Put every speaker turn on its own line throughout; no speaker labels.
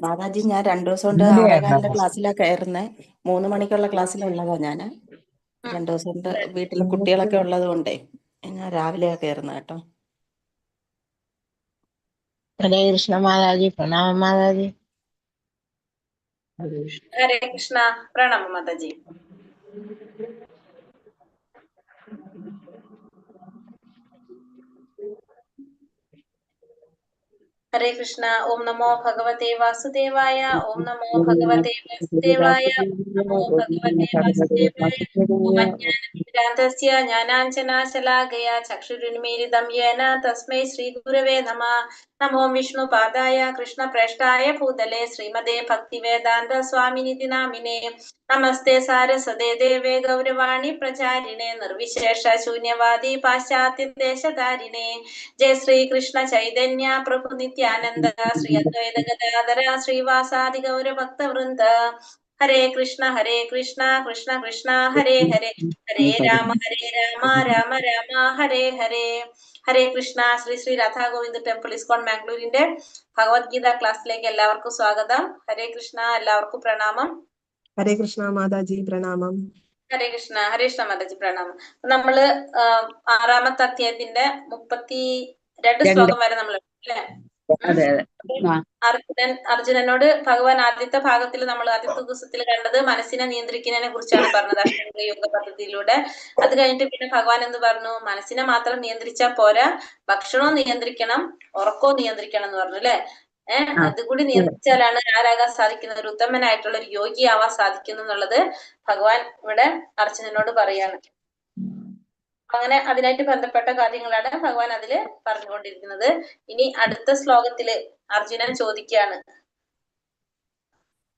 മാതാജി, ഞാൻ 2 ദിവസം കൊണ്ട്
ഇന്നലെയായിരുന്നോ
6:15 ക്ലാസ്സിലാണ് കയറുന്നത്. 3 മണിക്കുള്ള ക്ലാസ്സിലുള്ളതാ ഞാൻ. 2 ദിവസം കൊണ്ട് വീട്ടിൽ കുട്ടികളൊക്കെ ഉള്ളത് കൊണ്ടേ ഞാൻ രാവിലെയാ കയറുന്നത് കേട്ടോ.
ഹരേ കൃഷ്ണ മാതാജി, പ്രണാമം മാതാജി.
ഹരേ കൃഷ്ണ, പ്രണാമം മാതാജി. ഹരേ കൃഷ്ണ. ഓം നമോ ഭഗവതേ വാസുദേവായ. ഓം നമോ ഭഗവതേ വാസുദേവായ. നമോ ഭഗവതേ വാസുദേവായ. ഓം അജ്ഞാനതിമിരാന്ധസ്യ ജ്ഞാനാഞ്ജനാശലാകയ ചക്ഷുരുന്മീലിതം യേന തസ്മൈ ശ്രീ ഗുരവേ നമഃ. നമോ വിഷ്ണുപാദായ കൃഷ്ണപ്രേഷ്ഠായ ഭൂതലേ ശ്രീമതേ ഭക്തിവേദാന്ത സ്വാമിനിധി നാമിനേ. നമസ്തേ സാരസ്വതേ ദേവേ ഗൗരവാണി പ്രചാരിണേ നിർവിശേഷ ശൂന്യവാദി പാശ്ചാത്യ ദേശധാരിണേ. ജയ ശ്രീ കൃഷ്ണ ചൈതന്യ പ്രഭു നിത്യാനന്ദ ശ്രീ അദ്വൈത ഗദാധര ശ്രീവാസാദി ഗൗരഭക്തവൃന്ദ. ഹരേ കൃഷ്ണ കൃഷ്ണ കൃഷ്ണ ഹരേ ഹരേ, ഹരേ രാമ രാമ രാമ ഹരേ ഹരേ. ഹരേ കൃഷ്ണ. ശ്രീ ശ്രീ രാധാ ഗോവിന്ദ് ടെമ്പിൾ ഇസ്കോൺ മാംഗ്ലൂരിന്റെ ഭഗവത്ഗീത ക്ലാസ്സിലേക്ക് എല്ലാവർക്കും സ്വാഗതം. ഹരേ കൃഷ്ണ. എല്ലാവർക്കും പ്രണാമം.
ഹരേ കൃഷ്ണ മാതാജി, പ്രണാമം.
ഹരേ കൃഷ്ണ മാതാജി, പ്രണാമം. നമ്മള് 6ാമത്തെ അധ്യായത്തിന്റെ 32 ശ്ലോകം വരെ നമ്മൾ അല്ലേ? അർജുനനോട് ഭഗവാൻ ആദ്യത്തെ ഭാഗത്തിൽ നമ്മൾ ആദ്യത്തെ ദിവസത്തിൽ കണ്ടത് മനസ്സിനെ നിയന്ത്രിക്കുന്നതിനെ കുറിച്ചാണ് പറഞ്ഞത്, അഷ്ടാംഗ യോഗ പദ്ധതിയിലൂടെ. അത് കഴിഞ്ഞിട്ട് പിന്നെ ഭഗവാൻ എന്ത് പറഞ്ഞു? മനസ്സിനെ മാത്രം നിയന്ത്രിച്ചാൽ പോരാ, ഭക്ഷണവും നിയന്ത്രിക്കണം, ഉറക്കവും നിയന്ത്രിക്കണം എന്ന് പറഞ്ഞു അല്ലെ. അതുകൂടി നിയന്ത്രിച്ചാലാണ് ആരാകാൻ സാധിക്കുന്നത്, ഒരു ഉത്തമനായിട്ടുള്ള ഒരു യോഗി ആവാൻ സാധിക്കുന്നു എന്നുള്ളത് ഭഗവാൻ ഇവിടെ അർജുനനോട് പറയാണ്. അങ്ങനെ അതിനായിട്ട് ബന്ധപ്പെട്ട കാര്യങ്ങളാണ് ഭഗവാൻ അതില് പറഞ്ഞുകൊണ്ടിരിക്കുന്നത്. ഇനി അടുത്ത ശ്ലോകത്തില് അർജുനൻ ചോദിക്കുകയാണ്.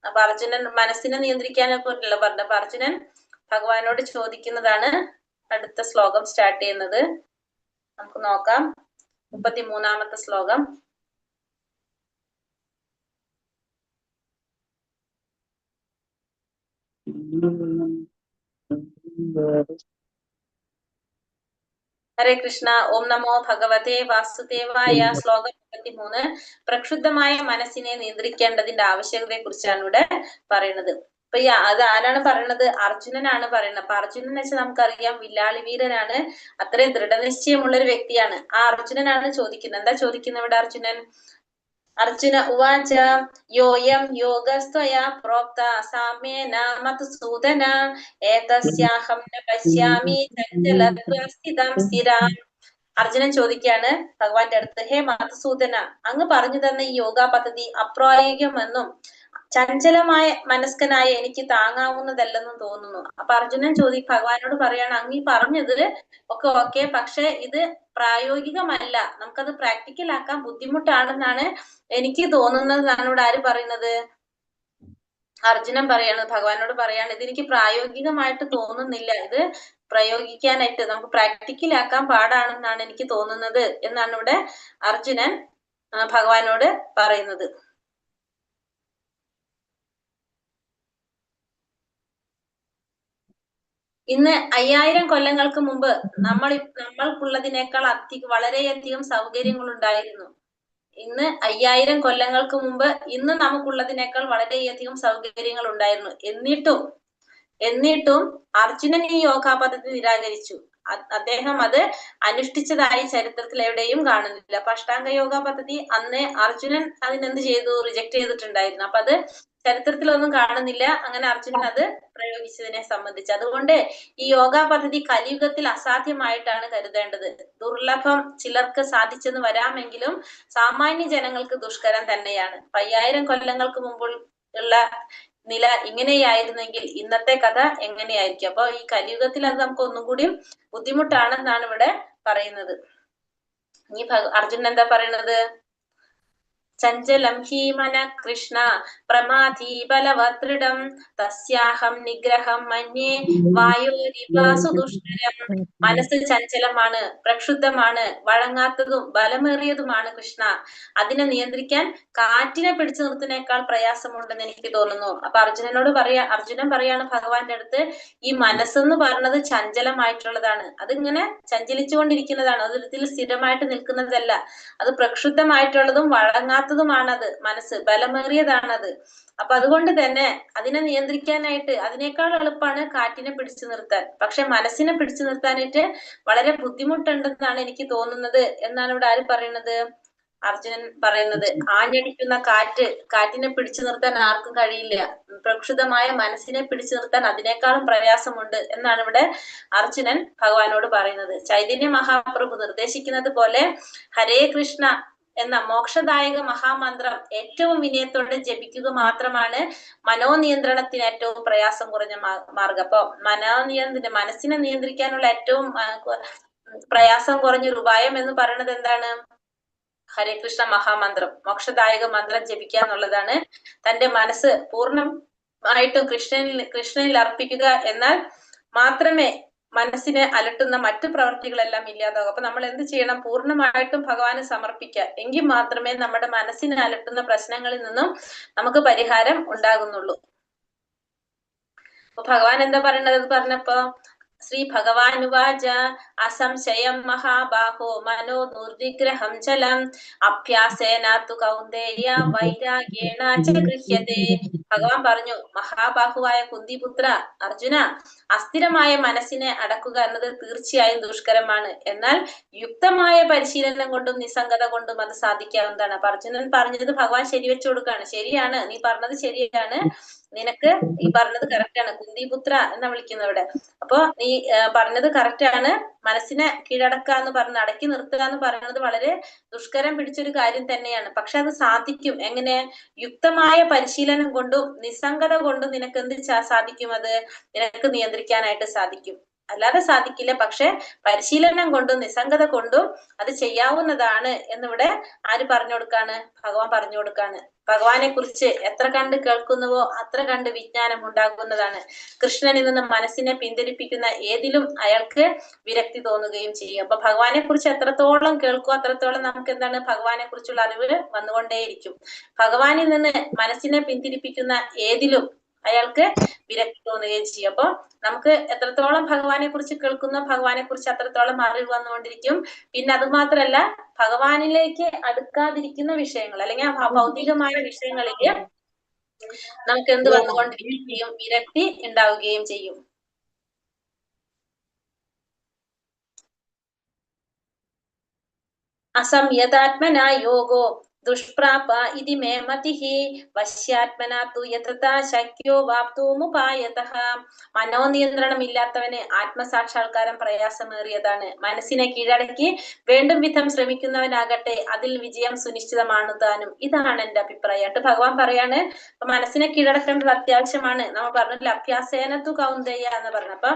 അപ്പൊ അർജുനൻ മനസ്സിനെ നിയന്ത്രിക്കാനൊക്കെ ഉണ്ടല്ലോ പറഞ്ഞത്. അപ്പൊ അർജുനൻ ഭഗവാനോട് ചോദിക്കുന്നതാണ് അടുത്ത ശ്ലോകം സ്റ്റാർട്ട് ചെയ്യുന്നത്. നമുക്ക് നോക്കാം. 33ാമത്തെ ശ്ലോകം. ഹരേ കൃഷ്ണ. ഓം നമോ ഭഗവതേ വാസുദേവായ. ശ്ലോകം 33. പ്രക്ഷുബ്ധമായ മനസ്സിനെ നിയന്ത്രിക്കേണ്ടതിന്റെ ആവശ്യകതയെ കുറിച്ചാണ് ഇവിടെ പറയുന്നത്. അപ്പൊ അത് ആരാണ് പറയണത്? അർജുനനാണ് പറയുന്നത്. അപ്പൊ അർജുനൻ എന്ന് വെച്ചാൽ നമുക്കറിയാം വില്ലാളി വീരനാണ്, അത്രയും ദൃഢനിശ്ചയമുള്ള ഒരു വ്യക്തിയാണ്. ആ അർജുനനാണ് ചോദിക്കുന്നത്. എന്താ ചോദിക്കുന്നത് ഇവിടെ അർജുനൻ? അർജുന ഉവാച യോയം യോഗസ്ത്വയാ പ്രോക്ത സാമ്യേന മധുസൂദന ഏതസ്യാഹം ന പശ്യാമി ചഞ്ചലത്വം സ്ഥിരാം. അർജുനൻ ചോദിക്കുകയാണ് ഭഗവാന്റെ അടുത്ത്, ഹേ മധുസൂദന, അങ്ങ് പറഞ്ഞു തന്ന ഈ യോഗാ പദ്ധതി അപ്രായോഗികമെന്നും ചഞ്ചലമായ മനസ്കനായ എനിക്ക് താങ്ങാവുന്നതല്ലെന്നും തോന്നുന്നു. അപ്പൊ അർജുനൻ ഭഗവാനോട് പറയാണ്, അങ്ങ് ഈ പറഞ്ഞത് ഒക്കെ ഓക്കെ, പക്ഷെ ഇത് പ്രായോഗികമല്ല, നമുക്കത് പ്രാക്ടിക്കൽ ആക്കാൻ ബുദ്ധിമുട്ടാണെന്നാണ് എനിക്ക് തോന്നുന്നത് എന്നാണ് ഇവിടെ ആര് പറയുന്നത്? അർജുനൻ പറയാണ്, ഭഗവാനോട് പറയാണ്, ഇതെനിക്ക് പ്രായോഗികമായിട്ട് തോന്നുന്നില്ല, ഇത് പ്രയോഗിക്കാനായിട്ട് നമുക്ക് പ്രാക്ടിക്കലാക്കാൻ പാടാണെന്നാണ് എനിക്ക് തോന്നുന്നത് എന്നാണ് ഇവിടെ അർജുനൻ ഭഗവാനോട് പറയുന്നത്. ഇന്ന് 5000 കൊല്ലങ്ങൾക്ക് മുമ്പ് നമ്മൾക്കുള്ളതിനേക്കാൾ വളരെയധികം സൗകര്യങ്ങൾ ഉണ്ടായിരുന്നു. ഇന്ന് 5000 കൊല്ലങ്ങൾക്ക് മുമ്പ് ഇന്ന് നമുക്കുള്ളതിനേക്കാൾ വളരെയധികം സൗകര്യങ്ങൾ ഉണ്ടായിരുന്നു. എന്നിട്ടും അർജുനൻ ഈ യോഗാ പദ്ധതി നിരാകരിച്ചു. അദ്ദേഹം അത് അനുഷ്ഠിച്ചതായി ചരിത്രത്തിൽ എവിടെയും കാണുന്നില്ല. അപ്പൊ അഷ്ടാംഗ യോഗ പദ്ധതി അന്ന് അർജുനൻ അതിനെന്ത് ചെയ്തു? റിജക്ട് ചെയ്തിട്ടുണ്ടായിരുന്നു. അപ്പൊ അത് ചരിത്രത്തിലൊന്നും കാണുന്നില്ല അങ്ങനെ അർജുനൻ അത് പ്രയോഗിച്ചതിനെ സംബന്ധിച്ച്. അതുകൊണ്ട് ഈ യോഗാ പദ്ധതി കലിയുഗത്തിൽ അസാധ്യമായിട്ടാണ് കരുതേണ്ടത്. ദുർലഭം ചിലർക്ക് സാധിച്ചെന്ന് വരാമെങ്കിലും സാമാന്യ ജനങ്ങൾക്ക് ദുഷ്കരം തന്നെയാണ്. 5000 കൊല്ലങ്ങൾക്ക് മുമ്പ് ഉള്ള നില ഇങ്ങനെയായിരുന്നെങ്കിൽ ഇന്നത്തെ കഥ എങ്ങനെയായിരിക്കും? അപ്പൊ ഈ കലിയുഗത്തിൽ അത് നമുക്ക് ഒന്നും കൂടി ബുദ്ധിമുട്ടാണെന്നാണ് ഇവിടെ പറയുന്നത്. ഈ അർജുനൻ എന്താ പറയുന്നത്? ചഞ്ചലം ഹി മന കൃഷ്ണ പ്രമാധി ബലവദൃഢം തസ്യാഹം നിഗ്രഹം മന്യേ വായോരിവാസു ദുഷ്കരം. മനസ്സ് ചഞ്ചലമാണ്, പ്രക്ഷുബ്ധമാണ്, വഴങ്ങാത്തതും ബലമേറിയതുമാണ് കൃഷ്ണ. അതിനെ നിയന്ത്രിക്കാൻ കാറ്റിനെ പിടിച്ചു നിർത്തുന്നേക്കാൾ പ്രയാസമുണ്ടെന്ന് എനിക്ക് തോന്നുന്നു. അപ്പൊ അർജുനൻ പറയാണ് ഭഗവാന്റെ അടുത്ത്, ഈ മനസ്സെന്ന് പറയുന്നത് ചഞ്ചലമായിട്ടുള്ളതാണ്, അതിങ്ങനെ ചഞ്ചലിച്ചുകൊണ്ടിരിക്കുന്നതാണ്, അതൊരിക്കലും സ്ഥിരമായിട്ട് നിൽക്കുന്നതല്ല. അത് പ്രക്ഷുബ്ധമായിട്ടുള്ളതും വഴങ്ങാത്ത ഇല്ലാത്തതുമാണത്. മനസ്സ് ബലമേറിയതാണത്. അപ്പൊ അതുകൊണ്ട് തന്നെ അതിനെ നിയന്ത്രിക്കാനായിട്ട് അതിനേക്കാൾ എളുപ്പമാണ് കാറ്റിനെ പിടിച്ചു നിർത്താൻ. പക്ഷെ മനസ്സിനെ പിടിച്ചു നിർത്താനായിട്ട് വളരെ ബുദ്ധിമുട്ടുണ്ടെന്നാണ് എനിക്ക് തോന്നുന്നത് എന്നാണ് ഇവിടെ ആര് പറയുന്നത്? അർജുനൻ പറയുന്നത്. ആഞ്ഞടിക്കുന്ന കാറ്റിനെ പിടിച്ചു നിർത്താൻ ആർക്കും കഴിയില്ല. പ്രക്ഷുബ്ധമായ മനസ്സിനെ പിടിച്ചു നിർത്താൻ അതിനേക്കാളും പ്രയാസമുണ്ട് എന്നാണ് ഇവിടെ അർജുനൻ ഭഗവാനോട് പറയുന്നത്. ചൈതന്യ മഹാപ്രഭു നിർദ്ദേശിക്കുന്നത് പോലെ ഹരേ കൃഷ്ണ എന്ന മോക്ഷദായക മഹാമന്ത്രം ഏറ്റവും വിനയത്തോടെ ജപിക്കുക മാത്രമാണ് മനോനിയന്ത്രണത്തിന് ഏറ്റവും പ്രയാസം കുറഞ്ഞ മാർഗം. അപ്പൊ മനസ്സിനെ നിയന്ത്രിക്കാനുള്ള ഏറ്റവും പ്രയാസം കുറഞ്ഞൊരു ഉപായം എന്ന് പറയുന്നത് എന്താണ്? ഹരേ കൃഷ്ണ മഹാമന്ത്രം, മോക്ഷദായക മന്ത്രം ജപിക്കുക എന്നുള്ളതാണ്. തന്റെ മനസ്സ് പൂർണ്ണമായിട്ടും കൃഷ്ണനിൽ അർപ്പിക്കുക. എന്നാൽ മാത്രമേ മനസ്സിനെ അലട്ടുന്ന മറ്റു പ്രവർത്തികളെല്ലാം ഇല്ലാതാകും. അപ്പൊ നമ്മൾ എന്ത് ചെയ്യണം? പൂർണ്ണമായിട്ടും ഭഗവാന് സമർപ്പിക്കുക. എങ്കിൽ മാത്രമേ നമ്മുടെ മനസ്സിനെ അലട്ടുന്ന പ്രശ്നങ്ങളിൽ നിന്നും നമുക്ക് പരിഹാരം ഉണ്ടാകുന്നുള്ളൂ. അപ്പൊ ഭഗവാൻ എന്താ പറയണത് പറഞ്ഞപ്പോ? ശ്രീ ഭഗവാനുവാച അസംശയം മഹാബാഹോ മനോ നിർവിഗ്രഹം ചലം അഭ്യാസേന തു കൗന്ദേയ വൈരാഗ്യേണ ച ഗൃഹ്യതേ. ഭഗവാൻ പറഞ്ഞു, മഹാബാഹുവായ കുന്തിപുത്ര അർജുന, അസ്ഥിരമായ മനസ്സിനെ അടക്കുക എന്നത് തീർച്ചയായും ദുഷ്കരമാണ്. എന്നാൽ യുക്തമായ പരിശീലനം കൊണ്ടും നിസ്സംഗത കൊണ്ടും അത് സാധിക്കാവുന്നതാണ്. അപ്പൊ അർജുനൻ പറഞ്ഞത് ഭഗവാൻ ശരിവെച്ചു കൊടുക്കുകയാണ്. ശരിയാണ്, നീ പറഞ്ഞത് ശരിയാണ്, നിനക്ക് ഈ പറഞ്ഞത് കറക്റ്റ് ആണ്. കുന്തിപുത്ര എന്നാ വിളിക്കുന്നവിടെ. അപ്പൊ നീ പറഞ്ഞത് കറക്റ്റ് ആണ്. മനസ്സിനെ കീഴടക്കുക എന്ന് പറഞ്ഞ് അടക്കി നിർത്തുക എന്ന് പറയുന്നത് വളരെ ദുഷ്കരം പിടിച്ചൊരു കാര്യം തന്നെയാണ്. പക്ഷെ അത് സാധിക്കും. എങ്ങനെ? യുക്തമായ പരിശീലനം കൊണ്ടും നിസ്സംഗത കൊണ്ടും നിനക്ക് എന്ത് സാധിക്കും? അത് നിനക്ക് നിയന്ത്രിക്കാനായിട്ട് സാധിക്കും. അല്ലാതെ സാധിക്കില്ല. പക്ഷെ പരിശീലനം കൊണ്ടും നിസ്സംഗത കൊണ്ടും അത് ചെയ്യാവുന്നതാണ് എന്നിവിടെ ആര് പറഞ്ഞു കൊടുക്കാണ്? ഭഗവാൻ പറഞ്ഞു കൊടുക്കാണ്. ഭഗവാനെ കുറിച്ച് എത്ര കണ്ട് കേൾക്കുന്നുവോ അത്ര കണ്ട് വിജ്ഞാനം ഉണ്ടാകുന്നതാണ്. കൃഷ്ണനിൽ നിന്ന് മനസ്സിനെ പിന്തിരിപ്പിക്കുന്ന ഏതിലും അയാൾക്ക് വിരക്തി തോന്നുകയും ചെയ്യും. അപ്പൊ ഭഗവാനെ കുറിച്ച് എത്രത്തോളം കേൾക്കുമോ അത്രത്തോളം നമുക്ക് എന്താണ്? ഭഗവാനെ കുറിച്ചുള്ള അറിവ് വന്നുകൊണ്ടേയിരിക്കും. ഭഗവാനിൽ നിന്ന് മനസ്സിനെ പിന്തിരിപ്പിക്കുന്ന ഏതിലും അയാൾക്ക് വിരക്തി തോന്നുകയും ചെയ്യും. അപ്പൊ നമുക്ക് എത്രത്തോളം ഭഗവാനെ കുറിച്ച് കേൾക്കുന്ന ഭഗവാനെ കുറിച്ച് അത്രത്തോളം അറിവ് വന്നുകൊണ്ടിരിക്കും. പിന്നെ അത് മാത്രല്ല, ഭഗവാനിലേക്ക് അടുക്കാതിരിക്കുന്ന വിഷയങ്ങൾ അല്ലെങ്കിൽ ഭൗതികമായ വിഷയങ്ങളില് നമുക്ക് എന്ത് വന്നുകൊണ്ടിരിക്കുകയും ചെയ്യും? വിരക്തി ഉണ്ടാവുകയും ചെയ്യും. അസംയതാത്മനാ യോഗോ ദുഷ്പ്രാപ ഇതി മേ മതിഃ വശ്യാത്മനാ തു യതഥാ ശക്യോ വാപ്തുമുപായതഃ. മനോനിയന്ത്രണം ഇല്ലാത്തവന് ആത്മസാക്ഷാത്കാരം പ്രയാസമേറിയതാണ്. മനസ്സിനെ കീഴടക്കി വേണ്ടും വിധം ശ്രമിക്കുന്നവനാകട്ടെ അതിൽ വിജയം സുനിശ്ചിതമാണ് താനും. ഇതാണ് എന്റെ അഭിപ്രായം. ഭഗവാൻ പറയാണ്, മനസ്സിനെ കീഴടക്കേണ്ടത് അത്യാവശ്യമാണ്. നമ്മൾ പറഞ്ഞില്ല അഭ്യാസേന തു കൗന്ദേയ എന്ന് പറഞ്ഞപ്പോ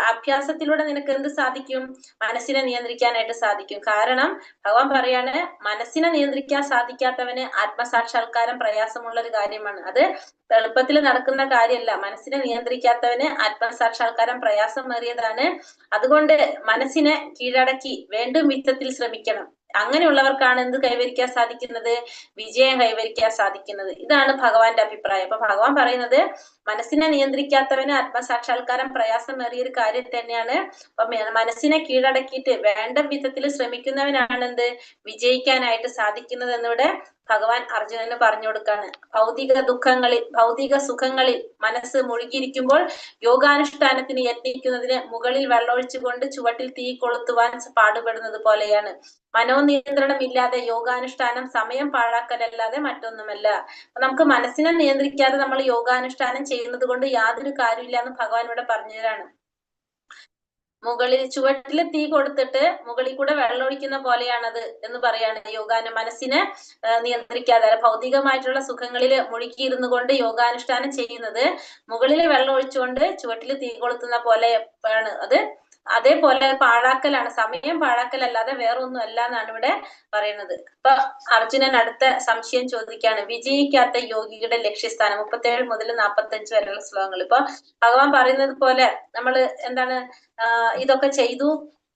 അഭ്യാസത്തിലൂടെ നിനക്ക് എന്ത് സാധിക്കും? മനസ്സിനെ നിയന്ത്രിക്കാനായിട്ട് സാധിക്കും. കാരണം ഭഗവാൻ പറയാണ്, മനസ്സിനെ നിയന്ത്രിക്കാൻ സാധിക്കാത്തവന് ആത്മസാക്ഷാത്കാരം പ്രയാസമുള്ള ഒരു കാര്യമാണ്. അത് എളുപ്പത്തിൽ നടക്കുന്ന കാര്യമല്ല. മനസ്സിനെ നിയന്ത്രിക്കാത്തവന് ആത്മസാക്ഷാത്കാരം പ്രയാസമേറിയതാണ്. അതുകൊണ്ട് മനസ്സിനെ കീഴടക്കി വേണ്ടും വിധത്തിൽ ശ്രമിക്കണം. അങ്ങനെയുള്ളവർക്കാണ് എന്ത് കൈവരിക്കാൻ സാധിക്കുന്നത്? വിജയം കൈവരിക്കാൻ സാധിക്കുന്നത്. ഇതാണ് ഭഗവാന്റെ അഭിപ്രായം. അപ്പൊ ഭഗവാൻ പറയുന്നത് മനസ്സിനെ നിയന്ത്രിക്കാത്തവന് ആത്മസാക്ഷാത്കാരം പ്രയാസമേറിയ ഒരു കാര്യം തന്നെയാണ്. അപ്പൊ മനസ്സിനെ കീഴടക്കിയിട്ട് വേണ്ട വിധത്തിൽ ശ്രമിക്കുന്നവനാണ് എന്ത് വിജയിക്കാനായിട്ട് സാധിക്കുന്നത് എന്നിവിടെ ഭഗവാൻ അർജുനന് പറഞ്ഞു കൊടുക്കാണ്. ഭൗതിക സുഖങ്ങളിൽ മനസ്സ് മുഴുകിയിരിക്കുമ്പോൾ യോഗാനുഷ്ഠാനത്തിന് യത്നിക്കുന്നതിന് മുകളിൽ വെള്ളമൊഴിച്ചുകൊണ്ട് ചുവട്ടിൽ തീ കൊളുത്തുവാൻ പാടുപെടുന്നത് പോലെയാണ്. മനോനിയന്ത്രണം ഇല്ലാതെ യോഗാനുഷ്ഠാനം സമയം പാഴാക്കലല്ലാതെ മറ്റൊന്നുമല്ല. നമുക്ക് മനസ്സിനെ നിയന്ത്രിക്കാതെ നമ്മൾ യോഗാനുഷ്ഠാനം ചെയ്യുന്നത് കൊണ്ട് യാതൊരു കാര്യമില്ല എന്ന് ഭഗവാൻ ഇവിടെ പറഞ്ഞതാണ്. ചുവട്ടില് തീ കൊടുത്തിട്ട് മുകളിൽ കൂടെ വെള്ളം ഒഴിക്കുന്ന പോലെയാണത് എന്ന് പറയാണ്. മനസ്സിനെ നിയന്ത്രിക്കാതെ ഭൗതികമായിട്ടുള്ള സുഖങ്ങളിൽ മുഴുകിയിരുന്നു കൊണ്ട് യോഗാനുഷ്ഠാനം ചെയ്യുന്നത് മുകളിൽ വെള്ളം ഒഴിച്ചുകൊണ്ട് ചുവട്ടില് തീ കൊളുത്തുന്ന പോലെ ആണ്. അത് അതേപോലെ പാഴാക്കലാണ്, സമയം പാഴാക്കലല്ലാതെ വേറെ ഒന്നും അല്ല എന്നാണ് ഇവിടെ പറയുന്നത്. അപ്പൊ അർജുനൻ അടുത്ത സംശയം ചോദിക്കാണ്, വിജയിക്കാത്ത യോഗിയുടെ ലക്ഷ്യസ്ഥാനം. 37 മുതൽ 45 വരെയുള്ള ശ്ലോകങ്ങൾ. ഇപ്പൊ ഭഗവാൻ പറയുന്നത് പോലെ നമ്മള് എന്താണ് ഇതൊക്കെ ചെയ്തു,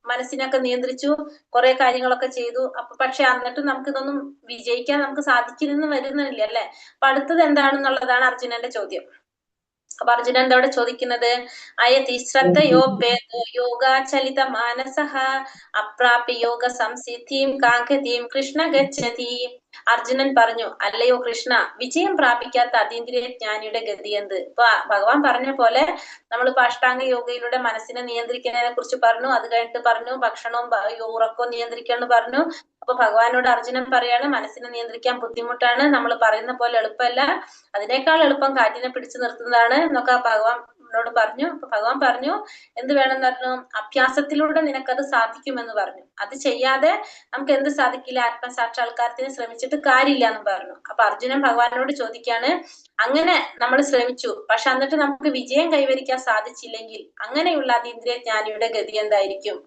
മനസ്സിനൊക്കെ നിയന്ത്രിച്ചു, കുറെ കാര്യങ്ങളൊക്കെ ചെയ്തു. അപ്പൊ പക്ഷെ എന്നിട്ടും നമുക്ക് ഇതൊന്നും വിജയിക്കാൻ നമുക്ക് സാധിക്കുന്നെന്ന് വരുന്നില്ല അല്ലെ. അപ്പൊ അടുത്തത് എന്താണെന്നുള്ളതാണ് അർജുനന്റെ ചോദ്യം. അപ്പൊ അർജുനൻ എന്താ ഇവിടെ ചോദിക്കുന്നത്? അയതി ശ്രദ്ധയോപേതോ യോഗാചലിത മാനസഃ അപ്രാപ്യ യോഗ സംസിദ്ധിം കാങ്കതീം കൃഷ്ണ ഗച്ഛതി. അർജുനൻ പറഞ്ഞു, അല്ലയോ കൃഷ്ണ, വിജയം പ്രാപിക്കാത്ത അതീന്ദ്രിയ ജ്ഞാനിയുടെ ഗതി എന്ത്? ഇപ്പൊ ഭഗവാൻ പറഞ്ഞ പോലെ നമ്മളിപ്പോ അഷ്ടാംഗ യോഗയിലൂടെ മനസ്സിനെ നിയന്ത്രിക്കുന്നതിനെ കുറിച്ച് പറഞ്ഞു. അത് കഴിഞ്ഞിട്ട് പറഞ്ഞു ഭക്ഷണവും ഉറക്കവും നിയന്ത്രിക്കണം പറഞ്ഞു. അപ്പൊ ഭഗവാനോട് അർജുനൻ പറയാണ്, മനസ്സിനെ നിയന്ത്രിക്കാൻ ബുദ്ധിമുട്ടാണ്, നമ്മൾ പറയുന്ന പോലെ എളുപ്പമല്ല, അതിനേക്കാൾ എളുപ്പം കാറ്റിനെ പിടിച്ചു നിർത്തുന്നതാണ് എന്നൊക്കെ ഭഗവാനോട് പറഞ്ഞു. അപ്പൊ ഭഗവാൻ പറഞ്ഞു, എന്ത് വേണമെന്ന് പറഞ്ഞു? അഭ്യാസത്തിലൂടെ നിനക്കത് സാധിക്കുമെന്ന് പറഞ്ഞു. അത് ചെയ്യാതെ നമുക്ക് എന്ത് സാധിക്കില്ല? ആത്മസാക്ഷാത്കാരത്തിന് ശ്രമിച്ചിട്ട് കാര്യമില്ല എന്ന് പറഞ്ഞു. അപ്പൊ അർജുനൻ ഭഗവാനോട് ചോദിക്കാണ്, അങ്ങനെ നമ്മൾ ശ്രമിച്ചു, പക്ഷെ എന്നിട്ട് നമുക്ക് വിജയം കൈവരിക്കാൻ സാധിച്ചില്ലെങ്കിൽ അങ്ങനെയുള്ള അതീന്ദ്രിയ ജ്ഞാനിയുടെ ഗതി എന്തായിരിക്കും?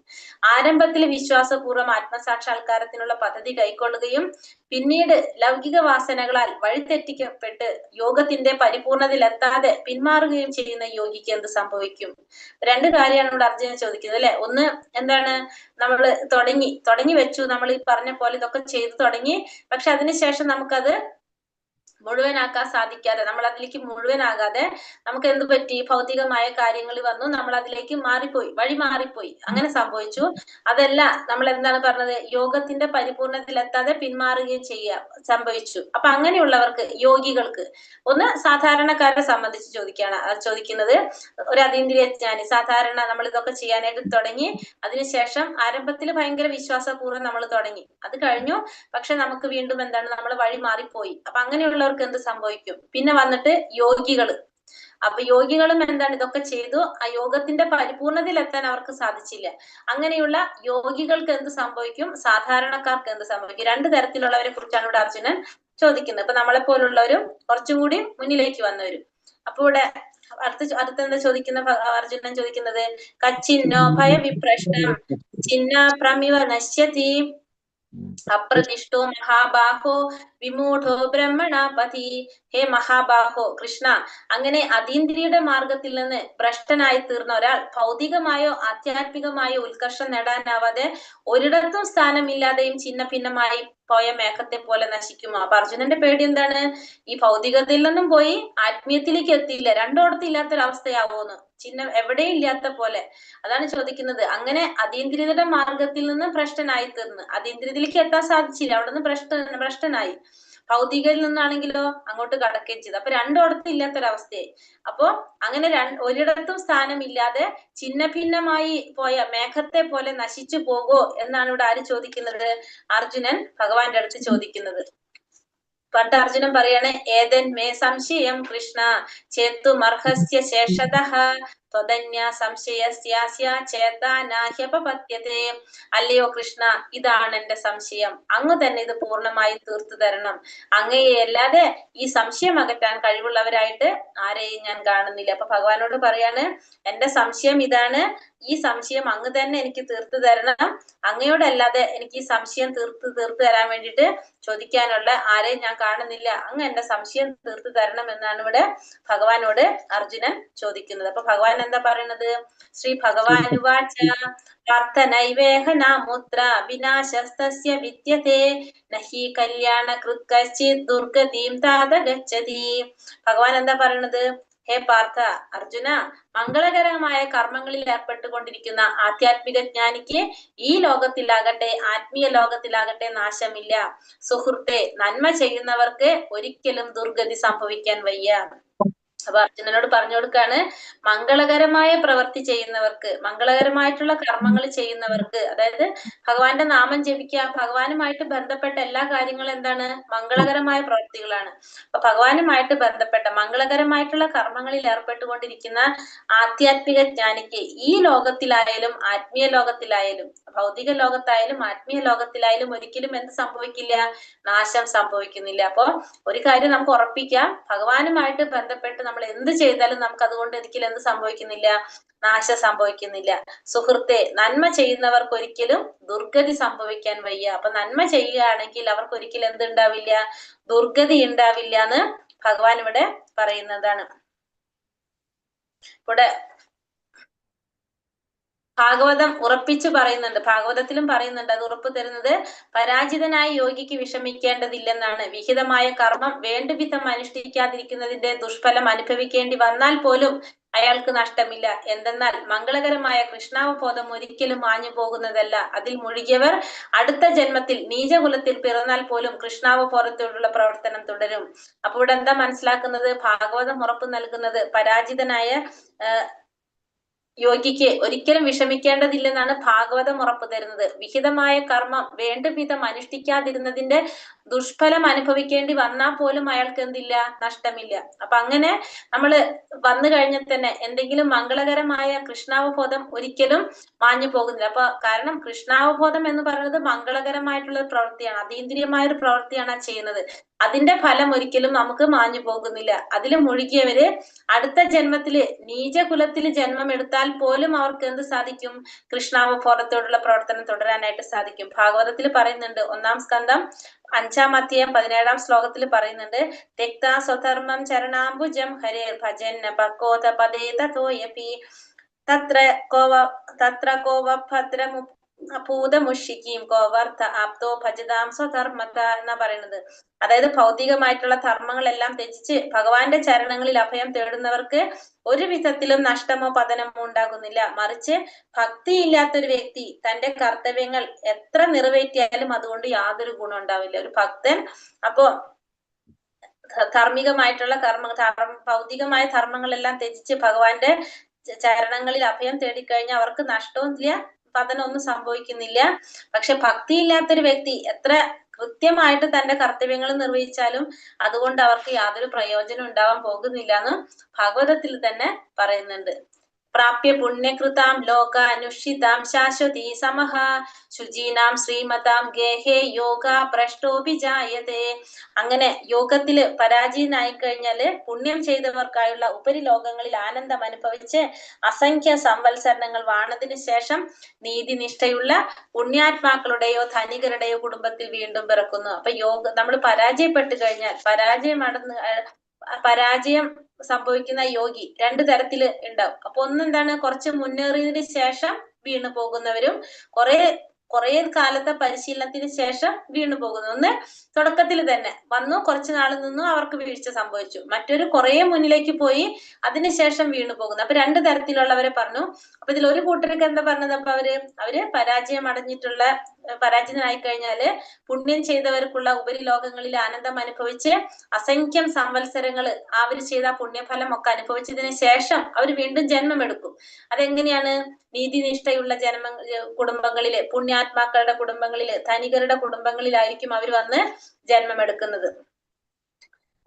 ആരംഭത്തിൽ വിശ്വാസപൂർവ്വം ആത്മസാക്ഷാത്കാരത്തിനുള്ള പദ്ധതി കൈക്കൊള്ളുകയും പിന്നീട് ലൗകിക വാസനകളാൽ വഴിതെറ്റിക്കപ്പെട്ട് യോഗത്തിന്റെ പരിപൂർണതയിലെത്താതെ പിന്മാറുകയും ചെയ്യുന്ന യോഗിക്ക് എന്ത് സംഭവിക്കും? രണ്ട് കാര്യമാണ് ഇവിടെ അർജുനൻ ചോദിക്കുന്നത് അല്ലെ. ഒന്ന് എന്താണ്? നമ്മൾ തുടങ്ങി വെച്ചു, നമ്മൾ ഈ പറഞ്ഞ പോലെ ഇതൊക്കെ ചെയ്തു തുടങ്ങി, പക്ഷെ അതിനുശേഷം നമുക്കത് മുഴുവനാക്കാൻ സാധിക്കാതെ, നമ്മൾ അതിലേക്ക് മുഴുവനാകാതെ നമുക്ക് എന്ത് പറ്റി? ഭൗതികമായ കാര്യങ്ങൾ വന്നു, നമ്മൾ അതിലേക്ക് വഴി മാറിപ്പോയി, അങ്ങനെ സംഭവിച്ചു. അതല്ല, നമ്മൾ എന്താണ് പറഞ്ഞത്? യോഗത്തിന്റെ പരിപൂർണതയിലെത്താതെ പിന്മാറുകയും സംഭവിച്ചു. അപ്പൊ അങ്ങനെയുള്ളവർക്ക്, യോഗികൾക്ക്, ഒന്ന് സാധാരണക്കാരെ സംബന്ധിച്ച് ചോദിക്കുന്നത്, ഒരു അതീന്ദ്രിയ ജ്ഞാനി സാധാരണ നമ്മൾ ഇതൊക്കെ ചെയ്യാനായിട്ട് തുടങ്ങി, അതിനുശേഷം ആരംഭത്തിൽ ഭയങ്കര വിശ്വാസപൂർവ്വം നമ്മൾ തുടങ്ങി, അത് കഴിഞ്ഞു, പക്ഷെ നമുക്ക് വീണ്ടും എന്താണ്? നമ്മൾ വഴി മാറിപ്പോയി. അപ്പൊ അങ്ങനെയുള്ളവർക്ക് എന്ത് സംഭവിക്കും? പിന്നെ വന്നിട്ട് യോഗികള്. അപ്പൊ യോഗികളും എന്താണ്? ഇതൊക്കെ ചെയ്തു, ആ യോഗത്തിന്റെ പരിപൂർണതയിലെത്താൻ അവർക്ക് സാധിച്ചില്ല. അങ്ങനെയുള്ള യോഗികൾക്ക് എന്ത് സംഭവിക്കും? സാധാരണക്കാർക്ക് എന്ത് സംഭവിക്കും? രണ്ടു തരത്തിലുള്ളവരെ കുറിച്ചാണ് ഇവിടെ അർജുനൻ ചോദിക്കുന്നത്. ഇപ്പൊ നമ്മളെ പോലുള്ളവരും കുറച്ചും കൂടി മുന്നിലേക്ക് വന്നവരും. അപ്പൊ ഇവിടെ അടുത്തെന്താ അർജുനൻ ചോദിക്കുന്നത്? കച്ചിന്നോ ഭയവിപ്രശ്നം ചിന്ന പ്രമിവ നശ്യതി അപ്രതിഷ്ഠോ മഹാബാഹോ വിമൂഢോ ബ്രഹ്മണാപതി. ഹേ മഹാബാഹോ കൃഷ്ണ, അങ്ങനെ അതീന്ദ്രിയുടെ മാർഗത്തിൽ നിന്ന് ഭ്രഷ്ടനായി തീർന്ന ഒരാൾ ഭൗതികമായോ ആധ്യാത്മികമായോ ഉത്കർഷം നേടാനാവാതെ ഒരിടത്തും സ്ഥാനമില്ലാതെയും ഛിന്ന ഭിന്നമായി പോയ മേഘത്തെ പോലെ നശിക്കുമോ? അപ്പൊ അർജുനന്റെ പേടി എന്താണ്? ഈ ഭൗതികതയിൽ നിന്നും പോയി ആത്മീയത്തിലേക്ക് എത്തിയില്ല, രണ്ടോടത്തും ഇല്ലാത്തൊരവസ്ഥയാവോന്ന്, ചിഹ്നം എവിടെയും ഇല്ലാത്ത പോലെ. അതാണ് ചോദിക്കുന്നത്. അങ്ങനെ അതീന്ദ്രിയതയുടെ മാർഗത്തിൽ നിന്ന് ഭ്രഷ്ടനായി തീർന്ന് അതീന്ദ്രിയത്തിലേക്ക് എത്താൻ സാധിച്ചില്ല, അവിടെ നിന്ന് ഭ്രഷ്ടനായി. ഭൗതികയിൽ നിന്നാണെങ്കിലോ അങ്ങോട്ട് കടക്കുകയും ചെയ്തു. അപ്പൊ രണ്ടോടത്തും ഇല്ലാത്തൊരവസ്ഥയായി. അപ്പോ അങ്ങനെ ഒരിടത്തും സ്ഥാനമില്ലാതെ ഛിന്ന ഭിന്നമായി പോയ മേഘത്തെ പോലെ നശിച്ചു പോകോ എന്നാണ് ഇവിടെ ആര് ചോദിക്കുന്നത്? അർജുനൻ ഭഗവാന്റെ അടുത്ത് ചോദിക്കുന്നത്. പണ്ട് അർജുനൻ പറയാണ്, ഏതന്മേ സംശയം കൃഷ്ണ ചേത്തുമർഹസ്യ ശേഷതഃ ത്വദന്യ സംശയസ്യാസ്യ ചേതാനാഹ്യപപത്യതേ. അല്ലയോ കൃഷ്ണ, ഇതാണ് എന്റെ സംശയം, അങ്ങ് തന്നെ ഇത് പൂർണ്ണമായി തീർത്തു തരണം. അങ്ങയെ അല്ലാതെ ഈ സംശയം അകറ്റാൻ കഴിവുള്ളവരായിട്ട് ആരെയും ഞാൻ കാണുന്നില്ല. അപ്പൊ ഭഗവാനോട് പറയാണ്, എന്റെ സംശയം ഇതാണ്, ഈ സംശയം അങ്ങ് തന്നെ എനിക്ക് തീർത്തു തരണം. അങ്ങയോടല്ലാതെ എനിക്ക് ഈ സംശയം തീർത്തു തരാൻ വേണ്ടിയിട്ട് ചോദിക്കാനുള്ള ആരെയും ഞാൻ കാണുന്നില്ല, അങ്ങ് എന്റെ സംശയം തീർത്തു തരണം എന്നാണ് ഇവിടെ ഭഗവാനോട് അർജുനൻ ചോദിക്കുന്നത്. അപ്പൊ ഭഗവാൻ എന്താ പറയുന്നത്? ശ്രീ ഭഗവാനുവാച പ്രാർത്ഥനൈവേഹനാമുത്ര വിനാശസ്തസ്യ വിദ്യതേ നഹി കല്യാണ കൃത് കശ്ചിത് ദുർഗതിം താത ഗച്ഛതി. ഭഗവാൻ എന്താ പറയുന്നത്? ഹേ പാർത്ഥ, അർജുന, മംഗളകരമായ കർമ്മങ്ങളിൽ ഏർപ്പെട്ടുകൊണ്ടിരിക്കുന്ന ആധ്യാത്മിക ജ്ഞാനിക്ക് ഈ ലോകത്തിലാകട്ടെ ആത്മീയ ലോകത്തിലാകട്ടെ നാശമില്ല. സുഹൃത്തെ, നന്മ ചെയ്യുന്നവർക്ക് ഒരിക്കലും ദുർഗതി സംഭവിക്കാൻ വയ്യ. അപ്പൊ അർജുനനോട് പറഞ്ഞു കൊടുക്കാണ്, മംഗളകരമായ പ്രവൃത്തി ചെയ്യുന്നവർക്ക്, മംഗളകരമായിട്ടുള്ള കർമ്മങ്ങൾ ചെയ്യുന്നവർക്ക്, അതായത് ഭഗവാന്റെ നാമം ജപിക്കുക, ഭഗവാനുമായിട്ട് ബന്ധപ്പെട്ട എല്ലാ കാര്യങ്ങളും എന്താണ്? മംഗളകരമായ പ്രവൃത്തികളാണ്. അപ്പൊ ഭഗവാനുമായിട്ട് ബന്ധപ്പെട്ട മംഗളകരമായിട്ടുള്ള കർമ്മങ്ങളിൽ ഏർപ്പെട്ടുകൊണ്ടിരിക്കുന്ന ആധ്യാത്മിക ജ്ഞാനിക്ക് ഈ ലോകത്തിലായാലും ആത്മീയ ലോകത്തിലായാലും, ഭൗതിക ലോകത്തായാലും ആത്മീയ ലോകത്തിലായാലും ഒരിക്കലും എന്ത് സംഭവിക്കില്ല? നാശം സംഭവിക്കുന്നില്ല. അപ്പൊ ഒരു കാര്യം നമുക്ക് ഉറപ്പിക്കാം, ഭഗവാനുമായിട്ട് ബന്ധപ്പെട്ട് നമ്മൾ എന്ത് ചെയ്താലും നമുക്ക് അതുകൊണ്ട് ഒരിക്കലും എന്ത് സംഭവിക്കുന്നില്ല? നാശം സംഭവിക്കുന്നില്ല. സുഹൃത്തെ, നന്മ ചെയ്യുന്നവർക്ക് ഒരിക്കലും ദുർഗതി സംഭവിക്കാൻ വയ്യ. അപ്പൊ നന്മ ചെയ്യുകയാണെങ്കിൽ അവർക്ക് ഒരിക്കലും എന്തുണ്ടാവില്ല? ദുർഗതി ഉണ്ടാവില്ല എന്ന് ഭഗവാൻ ഇവിടെ പറയുന്നതാണ്. ഇവിടെ ഭാഗവതം ഉറപ്പിച്ചു പറയുന്നുണ്ട്, ഭാഗവതത്തിലും പറയുന്നുണ്ട്, അത് ഉറപ്പു തരുന്നത് പരാജിതനായ യോഗിക്ക് വിഷമിക്കേണ്ടതില്ലെന്നാണ്. വിഹിതമായ കർമ്മം വേണ്ടുവിധം അനുഷ്ഠിക്കാതിരിക്കുന്നതിന്റെ ദുഷ്ഫലം അനുഭവിക്കേണ്ടി വന്നാൽ പോലും അയാൾക്ക് നഷ്ടമില്ല. എന്തെന്നാൽ മംഗളകരമായ കൃഷ്ണാവബോധം ഒരിക്കലും മാഞ്ഞു പോകുന്നതല്ല. അതിൽ മുഴുകിയവർ അടുത്ത ജന്മത്തിൽ നീചകുലത്തിൽ പിറന്നാൽ പോലും കൃഷ്ണാവബോധത്തോടുള്ള പ്രവർത്തനം തുടരും. അപ്പൊ ഇവിടെ എന്താ മനസ്സിലാക്കുന്നത്? ഭാഗവതം ഉറപ്പ് നൽകുന്നത് പരാജിതനായ യോഗിക്ക് ഒരിക്കലും വിഷമിക്കേണ്ടതില്ലെന്നാണ് ഭാഗവതം ഉറപ്പ് തരുന്നത്. വിഹിതമായ കർമ്മം വേണ്ട വിധം അനുഷ്ഠിക്കാതിരുന്നതിന്റെ ദുഷ്ഫലം അനുഭവിക്കേണ്ടി വന്നാൽ പോലും അയാൾക്ക് എന്തില്ല? നഷ്ടമില്ല. അപ്പൊ അങ്ങനെ നമ്മള് വന്നു കഴിഞ്ഞാൽ തന്നെ എന്തെങ്കിലും മംഗളകരമായ കൃഷ്ണാവബോധം ഒരിക്കലും മാഞ്ഞു പോകുന്നില്ല. അപ്പൊ കാരണം കൃഷ്ണാവബോധം എന്ന് പറയുന്നത് മംഗളകരമായിട്ടുള്ള ഒരു പ്രവൃത്തിയാണ്, അതീന്ദ്രിയമായ ഒരു പ്രവൃത്തിയാണ് ആ ചെയ്യുന്നത്. അതിന്റെ ഫലം ഒരിക്കലും നമുക്ക് മാഞ്ഞു പോകുന്നില്ല. അതിൽ മുഴുകിയവര് അടുത്ത ജന്മത്തില് നീചകുലത്തിൽ ജന്മം എടുത്താൽ പോലും അവർക്ക് എന്ത് സാധിക്കും? കൃഷ്ണാവബോധത്തോടുള്ള പ്രവർത്തനം തുടരാനായിട്ട് സാധിക്കും. ഭാഗവതത്തിൽ പറയുന്നുണ്ട്, 1-ാം സ്കന്ധം 5-ാം അധ്യായം 17-ാം ശ്ലോകത്തിൽ പറയുന്നുണ്ട്, തെക്താ സ്വധർമ്മം ചരണാംബുജം ഹരേ ഭജൻ പക്കോത പദേ തതോയപി തത്ര കോവ ഭദ്രമു ഭൂതമുഷിക്കും കോവർത്ത ആപ്തോ ഭജതാം സ്വധർമ്മത എന്നാ പറയുന്നത്. അതായത് ഭൗതികമായിട്ടുള്ള ധർമ്മങ്ങളെല്ലാം ത്യജിച്ച് ഭഗവാന്റെ ചരണങ്ങളിൽ അഭയം തേടുന്നവർക്ക് ഒരു വിധത്തിലും നഷ്ടമോ പതനമോ ഉണ്ടാകുന്നില്ല. മറിച്ച് ഭക്തിയില്ലാത്തൊരു വ്യക്തി തന്റെ കർത്തവ്യങ്ങൾ എത്ര നിറവേറ്റിയാലും അതുകൊണ്ട് യാതൊരു ഗുണം ഉണ്ടാവില്ല. ഒരു ഭക്തൻ അപ്പോ ധാർമ്മികമായിട്ടുള്ള ഭൗതികമായ ധർമ്മങ്ങളെല്ലാം ത്യജിച്ച് ഭഗവാന്റെ ചരണങ്ങളിൽ അഭയം തേടിക്കഴിഞ്ഞാൽ അവർക്ക് നഷ്ടവും ഇല്ല, പതനമൊന്നും സംഭവിക്കുന്നില്ല. പക്ഷെ ഭക്തിയില്ലാത്തൊരു വ്യക്തി എത്ര കൃത്യമായിട്ട് തന്റെ കർത്തവ്യങ്ങൾ നിർവഹിച്ചാലും അതുകൊണ്ട് അവർക്ക് യാതൊരു പ്രയോജനം ഉണ്ടാവാൻ പോകുന്നില്ല എന്ന് ഭാഗവതത്തിൽ തന്നെ പറയുന്നുണ്ട്. പ്രാപ്യ പുണ്യകൃതാം ലോക അനുഷ്ഠിതാം ശാശ്വതി സമഹ ശുചീനാം ശ്രീമതാം ഗേഹേ യോഗ ഭ്രഷ്ടോഭിജായതേ. അങ്ങനെ യോഗത്തില് പരാജയനായി കഴിഞ്ഞാല് പുണ്യം ചെയ്തവർക്കായുള്ള ഉപരിലോകങ്ങളിൽ ആനന്ദം അനുഭവിച്ച് അസംഖ്യ സംവത്സരണങ്ങൾ വാണതിന് ശേഷം നീതിനിഷ്ഠയുള്ള പുണ്യാത്മാക്കളുടെയോ ധനികരുടെയോ കുടുംബത്തിൽ വീണ്ടും പിറക്കുന്നു. അപ്പൊ നമ്മൾ പരാജയപ്പെട്ടു കഴിഞ്ഞാൽ പരാജയം സംഭവിക്കുന്ന യോഗി 2 തരത്തില് ഉണ്ടാവും. അപ്പൊ ഒന്നെന്താണ്? കുറച്ച് മുന്നേറിയതിന് ശേഷം വീണു പോകുന്നവരും കുറെ കാലത്തെ പരിശീലനത്തിന് ശേഷം വീണു പോകുന്നു. ഒന്ന് തുടക്കത്തിൽ തന്നെ വന്നു, കുറച്ചു നാൾ നിന്നു, അവർക്ക് വീഴ്ച സംഭവിച്ചു. മറ്റൊരു കുറെ മുന്നിലേക്ക് പോയി അതിനുശേഷം വീണു പോകുന്നു. അപ്പൊ 2 തരത്തിലുള്ളവരെ പറഞ്ഞു. അപ്പൊ ഇതിൽ ഒരു കൂട്ടർക്ക് എന്താ പറഞ്ഞത്? അപ്പൊ അവര് പരാജിതനായി കഴിഞ്ഞാല് പുണ്യം ചെയ്തവർക്കുള്ള ഉപരിലോകങ്ങളിൽ ആനന്ദം അനുഭവിച്ച് അസംഖ്യം സംവത്സരങ്ങൾ അവർ ചെയ്ത പുണ്യഫലം ഒക്കെ അനുഭവിച്ചതിന് ശേഷം അവർ വീണ്ടും ജന്മമെടുക്കും. അതെങ്ങനെയാണ്? നീതിനിഷ്ഠയുള്ള കുടുംബങ്ങളില്, പുണ്യാത്മാക്കളുടെ കുടുംബങ്ങളില്, ധനികരുടെ കുടുംബങ്ങളിലായിരിക്കും അവർ വന്ന് ജന്മമെടുക്കുന്നത്.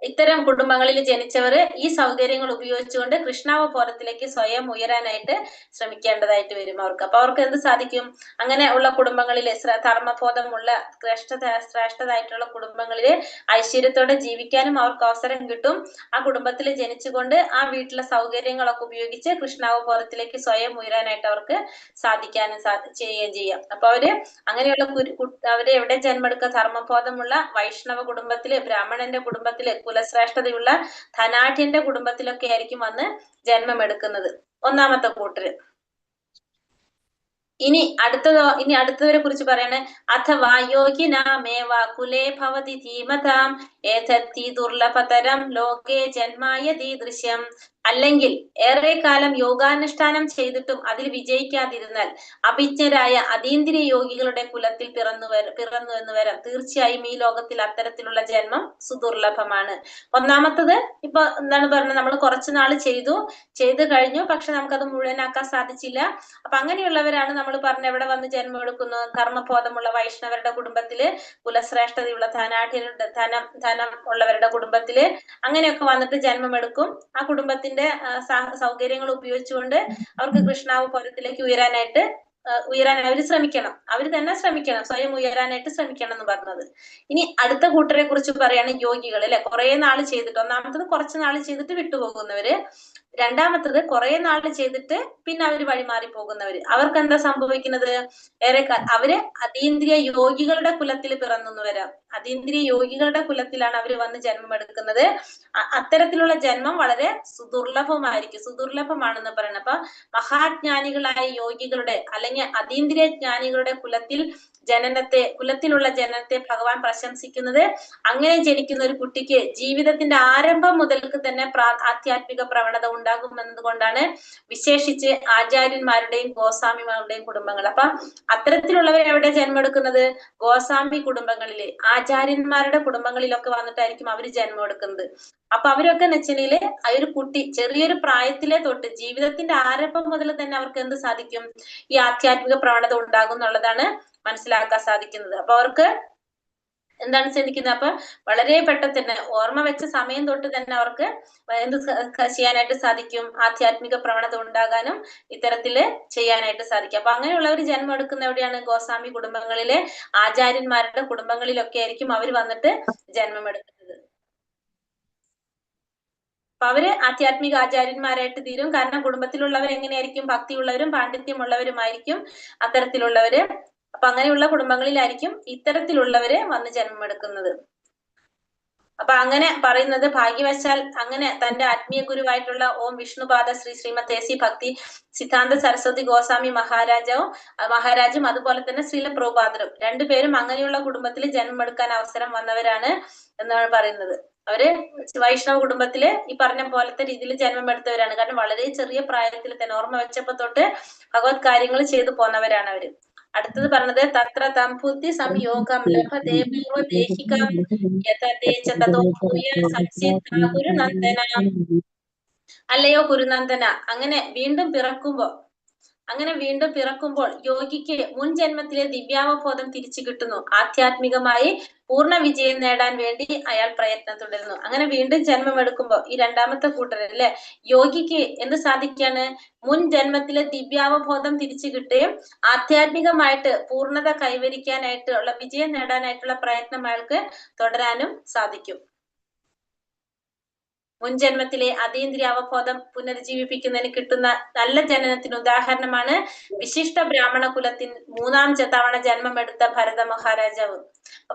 ഇത്തരം കുടുംബങ്ങളിൽ ജനിച്ചവർ ഈ സൗകര്യങ്ങൾ ഉപയോഗിച്ചുകൊണ്ട് കൃഷ്ണാവബോധത്തിലേക്ക് സ്വയം ഉയരാനായിട്ട് ശ്രമിക്കേണ്ടതായിട്ട് വരും അവർക്ക്. അപ്പൊ അവർക്ക് എന്ത് സാധിക്കും? അങ്ങനെ ഉള്ള കുടുംബങ്ങളില് ധർമ്മബോധമുള്ള ശ്രേഷ്ഠതായിട്ടുള്ള കുടുംബങ്ങളില് ഐശ്വര്യത്തോടെ ജീവിക്കാനും അവർക്ക് അവസരം കിട്ടും. ആ കുടുംബത്തിൽ ജനിച്ചുകൊണ്ട് ആ വീട്ടിലെ സൗകര്യങ്ങളൊക്കെ ഉപയോഗിച്ച് കൃഷ്ണാവബോധത്തിലേക്ക് സ്വയം ഉയരാനായിട്ട് അവർക്ക് സാധിക്കാനും ചെയ്യുകയും ചെയ്യാം. അപ്പൊ അങ്ങനെയുള്ള അവര് എവിടെ ജന്മെടുക്കുക? ധർമ്മബോധമുള്ള വൈഷ്ണവ കുടുംബത്തില്, ബ്രാഹ്മണന്റെ കുടുംബത്തില്, കുലശ്രേഷ്ഠതയുള്ള ധനാഢ്യന്റെ കുടുംബത്തിലൊക്കെ ആയിരിക്കും വന്ന് ജന്മമെടുക്കുന്നത്. 1-ാമത്തെ കൂട്ടര്. ഇനി അടുത്തവരെ കുറിച്ച് പറയണേ. അഥവാ യോഗിനാമേവ കുലേ ഭവതി ധീമതാം ഏതത്തി ദുർലഭതരം ലോകേ ജന്മായതി ദൃശ്യം. അല്ലെങ്കിൽ ഏറെ കാലം യോഗാനുഷ്ഠാനം ചെയ്തിട്ടും അതിൽ വിജയിക്കാതിരുന്നാൽ അഭിജ്ഞരായ അതീന്ദ്രിയ യോഗികളുടെ കുലത്തിൽ പിറന്നു എന്ന് വരാം. തീർച്ചയായും ഈ ലോകത്തിൽ അത്തരത്തിലുള്ള ജന്മം സുദുർലഭമാണ്. 1-ാമത്തത് ഇപ്പൊ എന്താണ് പറഞ്ഞത്? നമ്മൾ കുറച്ചു നാൾ ചെയ്തു കഴിഞ്ഞു, പക്ഷെ നമുക്കത് മുഴുവനാക്കാൻ സാധിച്ചില്ല. അപ്പൊ അങ്ങനെയുള്ളവരാണ് നമ്മൾ പറഞ്ഞ എവിടെ വന്ന് ജന്മം എടുക്കുന്നു? ധർമ്മബോധമുള്ള വൈഷ്ണവരുടെ കുടുംബത്തില്, കുലശ്രേഷ്ഠതയുള്ള ധനാഢ്യരുടെ ധനം ഉള്ളവരുടെ കുടുംബത്തില് അങ്ങനെയൊക്കെ വന്നിട്ട് ജന്മമെടുക്കും. ആ കുടുംബത്തിന്റെ സൗകര്യങ്ങൾ ഉപയോഗിച്ചുകൊണ്ട് അവർക്ക് കൃഷ്ണാവബോധത്തിലേക്ക് ഉയരാൻ അവർ ശ്രമിക്കണം. അവർ തന്നെ ശ്രമിക്കണം, സ്വയം ഉയരാനായിട്ട് ശ്രമിക്കണം എന്ന് പറഞ്ഞത്. ഇനി അടുത്ത കൂട്ടരെ കുറിച്ച് പറയാണ് യോഗികൾ അല്ലെ. കുറെ നാൾ ചെയ്തിട്ട്, 1-ാമത്തത് കുറച്ച് നാൾ ചെയ്തിട്ട് വിട്ടുപോകുന്നവര്. 2-ാമത്തത് കുറെ നാൾ ചെയ്തിട്ട് പിന്നെ അവര് വഴിമാറി പോകുന്നവര്. അവർക്ക് എന്താ സംഭവിക്കുന്നത്? അവര് അതീന്ദ്രിയ യോഗികളുടെ കുലത്തിൽ പിറന്നു വരാം. അതീന്ദ്രിയ യോഗികളുടെ കുലത്തിലാണ് അവർ വന്ന് ജന്മമെടുക്കുന്നത്. അത്തരത്തിലുള്ള ജന്മം വളരെ സുദുർലഭമാണെന്ന് പറയുന്നത്. അപ്പൊ മഹാജ്ഞാനികളായ യോഗികളുടെ അല്ലെങ്കിൽ അതീന്ദ്രിയ ജ്ഞാനികളുടെ കുലത്തിലുള്ള ജനനത്തെ ഭഗവാൻ പ്രശംസിക്കുന്നത് അങ്ങനെ ജനിക്കുന്ന ഒരു കുട്ടിക്ക് ജീവിതത്തിന്റെ ആരംഭം മുതൽക്ക് തന്നെ ആധ്യാത്മിക പ്രവണത ഉണ്ടാകുമെന്നത് കൊണ്ടാണ് വിശേഷിച്ച് ആചാര്യന്മാരുടെയും ഗോസ്വാമിമാരുടെയും കുടുംബങ്ങൾ. അപ്പൊ അത്തരത്തിലുള്ളവർ എവിടെ ജന്മെടുക്കുന്നത്? ഗോസ്വാമി കുടുംബങ്ങളില്, ആചാര്യന്മാരുടെ കുടുംബങ്ങളിലൊക്കെ വന്നിട്ടായിരിക്കും അവര് ജന്മെടുക്കുന്നത്. അപ്പൊ അവരൊക്കെ എന്ന് വെച്ചിട്ടുണ്ടെങ്കില് ആ ഒരു കുട്ടി ചെറിയൊരു പ്രായത്തിലെ തൊട്ട് ജീവിതത്തിന്റെ ആരംഭം മുതൽ തന്നെ അവർക്ക് എന്ത് സാധിക്കും? ഈ ആധ്യാത്മിക പ്രവണത ഉണ്ടാകും എന്നുള്ളതാണ് മനസ്സിലാക്കാൻ സാധിക്കുന്നത്. അപ്പൊ അവർക്ക് എന്താണ് ചിന്തിക്കുന്നത്? അപ്പൊ വളരെ പെട്ടെന്ന് തന്നെ ഓർമ്മ വെച്ച സമയം തൊട്ട് തന്നെ അവർക്ക് എന്ത് ചെയ്യാനായിട്ട് സാധിക്കും? ആധ്യാത്മിക പ്രവണത ഉണ്ടാകാനും ഇത്തരത്തില് ചെയ്യാനായിട്ട് സാധിക്കും. അപ്പൊ അങ്ങനെയുള്ളവർ ജന്മം എടുക്കുന്ന എവിടെയാണ്? ഗോസ്വാമി കുടുംബങ്ങളിലെ ആചാര്യന്മാരുടെ കുടുംബങ്ങളിലൊക്കെ ആയിരിക്കും അവർ വന്നിട്ട് ജന്മം എടുക്കുന്നത്. അപ്പൊ അവര് ആധ്യാത്മിക ആചാര്യന്മാരായിട്ട് തീരും. കാരണം കുടുംബത്തിലുള്ളവർ എങ്ങനെയായിരിക്കും? ഭക്തിയുള്ളവരും പാണ്ഡിത്യമുള്ളവരുമായിരിക്കും അത്തരത്തിലുള്ളവര്. അപ്പൊ അങ്ങനെയുള്ള കുടുംബങ്ങളിലായിരിക്കും ഇത്തരത്തിലുള്ളവര് വന്ന് ജന്മമെടുക്കുന്നത്. അപ്പൊ അങ്ങനെ പറയുന്നത് ഭാഗ്യവശാൽ അങ്ങനെ തന്റെ ആത്മീയ ഗുരുവായിട്ടുള്ള ഓം വിഷ്ണുപാദ ശ്രീ ശ്രീമത് എ സി ഭക്തി സിദ്ധാന്ത സരസ്വതി ഗോസ്വാമി മഹാരാജും അതുപോലെ തന്നെ ശ്രീല പ്രഭുപാദരും രണ്ടുപേരും അങ്ങനെയുള്ള കുടുംബത്തിൽ ജന്മമെടുക്കാൻ അവസരം വന്നവരാണ് എന്നാണ് പറയുന്നത്. അവര് വൈഷ്ണവ കുടുംബത്തില് ഈ പറഞ്ഞ പോലത്തെ രീതിയിൽ ജന്മമെടുത്തവരാണ്. കാരണം വളരെ ചെറിയ പ്രായത്തിൽ തന്നെ ഓർമ്മ വെച്ചപ്പോ തൊട്ട് ഭഗവത് കാര്യങ്ങൾ ചെയ്തു പോന്നവരാണ് അവര്. അടുത്തത് പറഞ്ഞത് തത്ര തംബുദ്ധി സംയോഗം ലഭതേ പൂർവദേഹികം യതതേച തതോ ഭൂയ സംസിദ്ധാ കുരുനന്ദന. അല്ലയോ കുരുനന്ദന, അങ്ങനെ വീണ്ടും പിറക്കുമ്പോൾ യോഗിക്ക് മുൻ ജന്മത്തിലെ ദിവ്യാവബോധം തിരിച്ചു കിട്ടുന്നു. ആധ്യാത്മികമായി പൂർണ്ണ വിജയം നേടാൻ വേണ്ടി അയാൾ പ്രയത്നം തുടരുന്നു. അങ്ങനെ വീണ്ടും ജന്മം എടുക്കുമ്പോൾ ഈ രണ്ടാമത്തെ കൂട്ടരല്ലേ യോഗിക്ക് എന്ത് സാധിക്കാണ്? മുൻ ജന്മത്തിലെ ദിവ്യാവബോധം തിരിച്ചു കിട്ടുകയും ആധ്യാത്മികമായിട്ട് പൂർണ്ണത കൈവരിക്കാനായിട്ടുള്ള വിജയം നേടാനായിട്ടുള്ള പ്രയത്നം അയാൾക്ക് തുടരാനും സാധിക്കും. മുൻജന്മത്തിലെ അതീന്ദ്രിയാവബോധം പുനരുജ്ജീവിപ്പിക്കുന്നതിന് കിട്ടുന്ന നല്ല ജനനത്തിന് ഉദാഹരണമാണ് വിശിഷ്ട ബ്രാഹ്മണ കുലത്തിൽ 3-ാം തവണ ജന്മമെടുത്ത ഭരത മഹാരാജാവ്.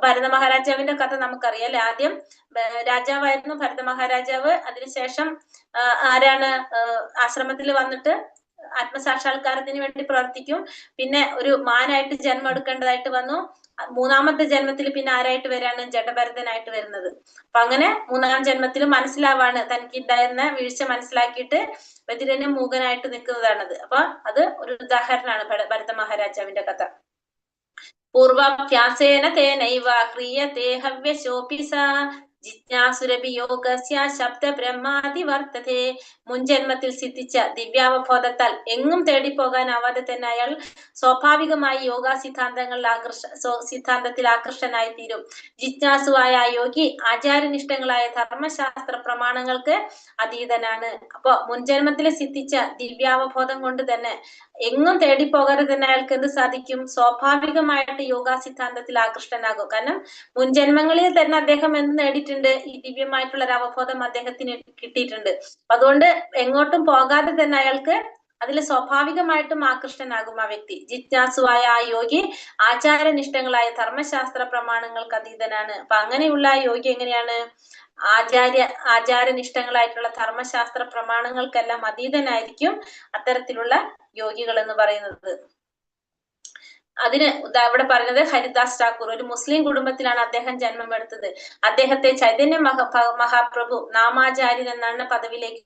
ഭരത മഹാരാജാവിന്റെ കഥ നമുക്കറിയാം അല്ലെ. ആദ്യം രാജാവായിരുന്നു ഭരത മഹാരാജാവ്. അതിനുശേഷം ആരാണ് ആശ്രമത്തിൽ വന്നിട്ട് ആത്മസാക്ഷാത്കാരത്തിന് വേണ്ടി പ്രവർത്തിക്കും. പിന്നെ ഒരു മാനായിട്ട് ജന്മം എടുക്കേണ്ടതായിട്ട് വന്നു. 3-ാമത്തെ ജന്മത്തിൽ പിന്നെ ആരായിട്ട് വരാണ്? ജഡഭരതനായിട്ട് വരുന്നത്. അപ്പൊ അങ്ങനെ 3-ാം ജന്മത്തിൽ മനസ്സിലാവാണ് തനിക്ക് ഉണ്ടായിരുന്ന വീഴ്ച മനസ്സിലാക്കിയിട്ട് ബധിരനും മൂകനായിട്ട് നിൽക്കുന്നതാണത്. അപ്പൊ അത് ഒരു ഉദാഹരണമാണ് ഭരത മഹാരാജാവിന്റെ കഥ. പൂർവാഭ്യാസേന തേനൈവ ക്രിയതേ ഹവ്യശോപി സ ജിജ്ഞാസുരഭിയോഗസ്യ ശബ്ദ ബ്രഹ്മാതി വർത്തതേ. മുൻജന്മത്തിൽ സിദ്ധിച്ച ദിവ്യാവബോധത്താൽ എങ്ങും തേടിപ്പോകാനാവാതെ തന്നെ അയാൾ സ്വാഭാവികമായി യോഗ സിദ്ധാന്തത്തിൽ ആകർഷനായി തീരും. ജിജ്ഞാസുവായ യോഗി ആചാരനിഷ്ഠങ്ങളായ ധർമ്മശാസ്ത്ര പ്രമാണങ്ങൾക്ക് അതീതനാണ്. അപ്പൊ മുൻജന്മത്തിൽ സിദ്ധിച്ച ദിവ്യാവബോധം കൊണ്ട് തന്നെ എങ്ങും തേടിപ്പോകാതെ തന്നെ അയാൾക്ക് എന്ത് സാധിക്കും? സ്വാഭാവികമായിട്ട് യോഗ സിദ്ധാന്തത്തിൽ ആകൃഷ്ടനാകും. കാരണം മുൻജന്മങ്ങളിൽ തന്നെ അദ്ദേഹം എന്ത് നേടിയിട്ടുണ്ട്? ഈ ദിവ്യമായിട്ടുള്ള ഒരു അവബോധം അദ്ദേഹത്തിന് കിട്ടിയിട്ടുണ്ട്. അതുകൊണ്ട് എങ്ങോട്ടും പോകാതെ തന്നെ അയാൾക്ക് അതിൽ സ്വാഭാവികമായിട്ടും ആകൃഷ്ടനാകും ആ വ്യക്തി. ജിജ്ഞാസുവായ ആ യോഗി ആചാരനിഷ്ഠങ്ങളായ ധർമ്മശാസ്ത്ര പ്രമാണങ്ങൾക്ക് അതീതനാണ്. അപ്പൊ അങ്ങനെയുള്ള ആ യോഗി എങ്ങനെയാണ്? ആചാരനിഷ്ഠങ്ങളായിട്ടുള്ള ധർമ്മശാസ്ത്ര പ്രമാണങ്ങൾക്കെല്ലാം അതീതനായിരിക്കും അത്തരത്തിലുള്ള യോഗികൾ എന്ന് പറയുന്നത്. അതിന് ഇവിടെ പറഞ്ഞത് ഹരിദാസ് ഠാക്കൂർ ഒരു മുസ്ലിം കുടുംബത്തിലാണ് അദ്ദേഹം ജന്മം എടുത്തത്. അദ്ദേഹത്തെ ചൈതന്യ മഹാപ്രഭു നാമാചാര്യൻ എന്നാണ് പദവിയിലേക്ക്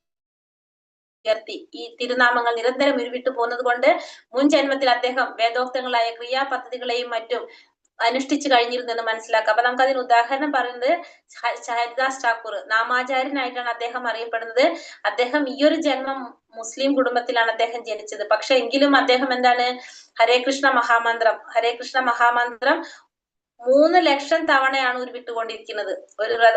ഉയർത്തി. ഈ തിരുനാമങ്ങൾ നിരന്തരം ഉരുവിട്ടു പോകുന്നത് കൊണ്ട് മുൻ ജന്മത്തിൽ അദ്ദേഹം വേദോക്തങ്ങളായ ക്രിയാപദ്ധതികളെയും മറ്റും അനുഷ്ഠിച്ചു കഴിഞ്ഞിരുന്നെന്ന് മനസ്സിലാക്കാം. അപ്പൊ നമുക്ക് അതിന് ഉദാഹരണം പറയുന്നത് ഹരിദാസ് ഠാക്കൂർ നാമാചാര്യനായിട്ടാണ് അദ്ദേഹം അറിയപ്പെടുന്നത്. അദ്ദേഹം ഈ ഒരു ജന്മം മുസ്ലിം കുടുംബത്തിലാണ് അദ്ദേഹം ജനിച്ചത്. പക്ഷെ എങ്കിലും അദ്ദേഹം എന്താണ്? ഹരേ കൃഷ്ണ മഹാമന്ത്രം 3 ലക്ഷം തവണയാണ് ഉരുവിട്ടുകൊണ്ടിരിക്കുന്നത്.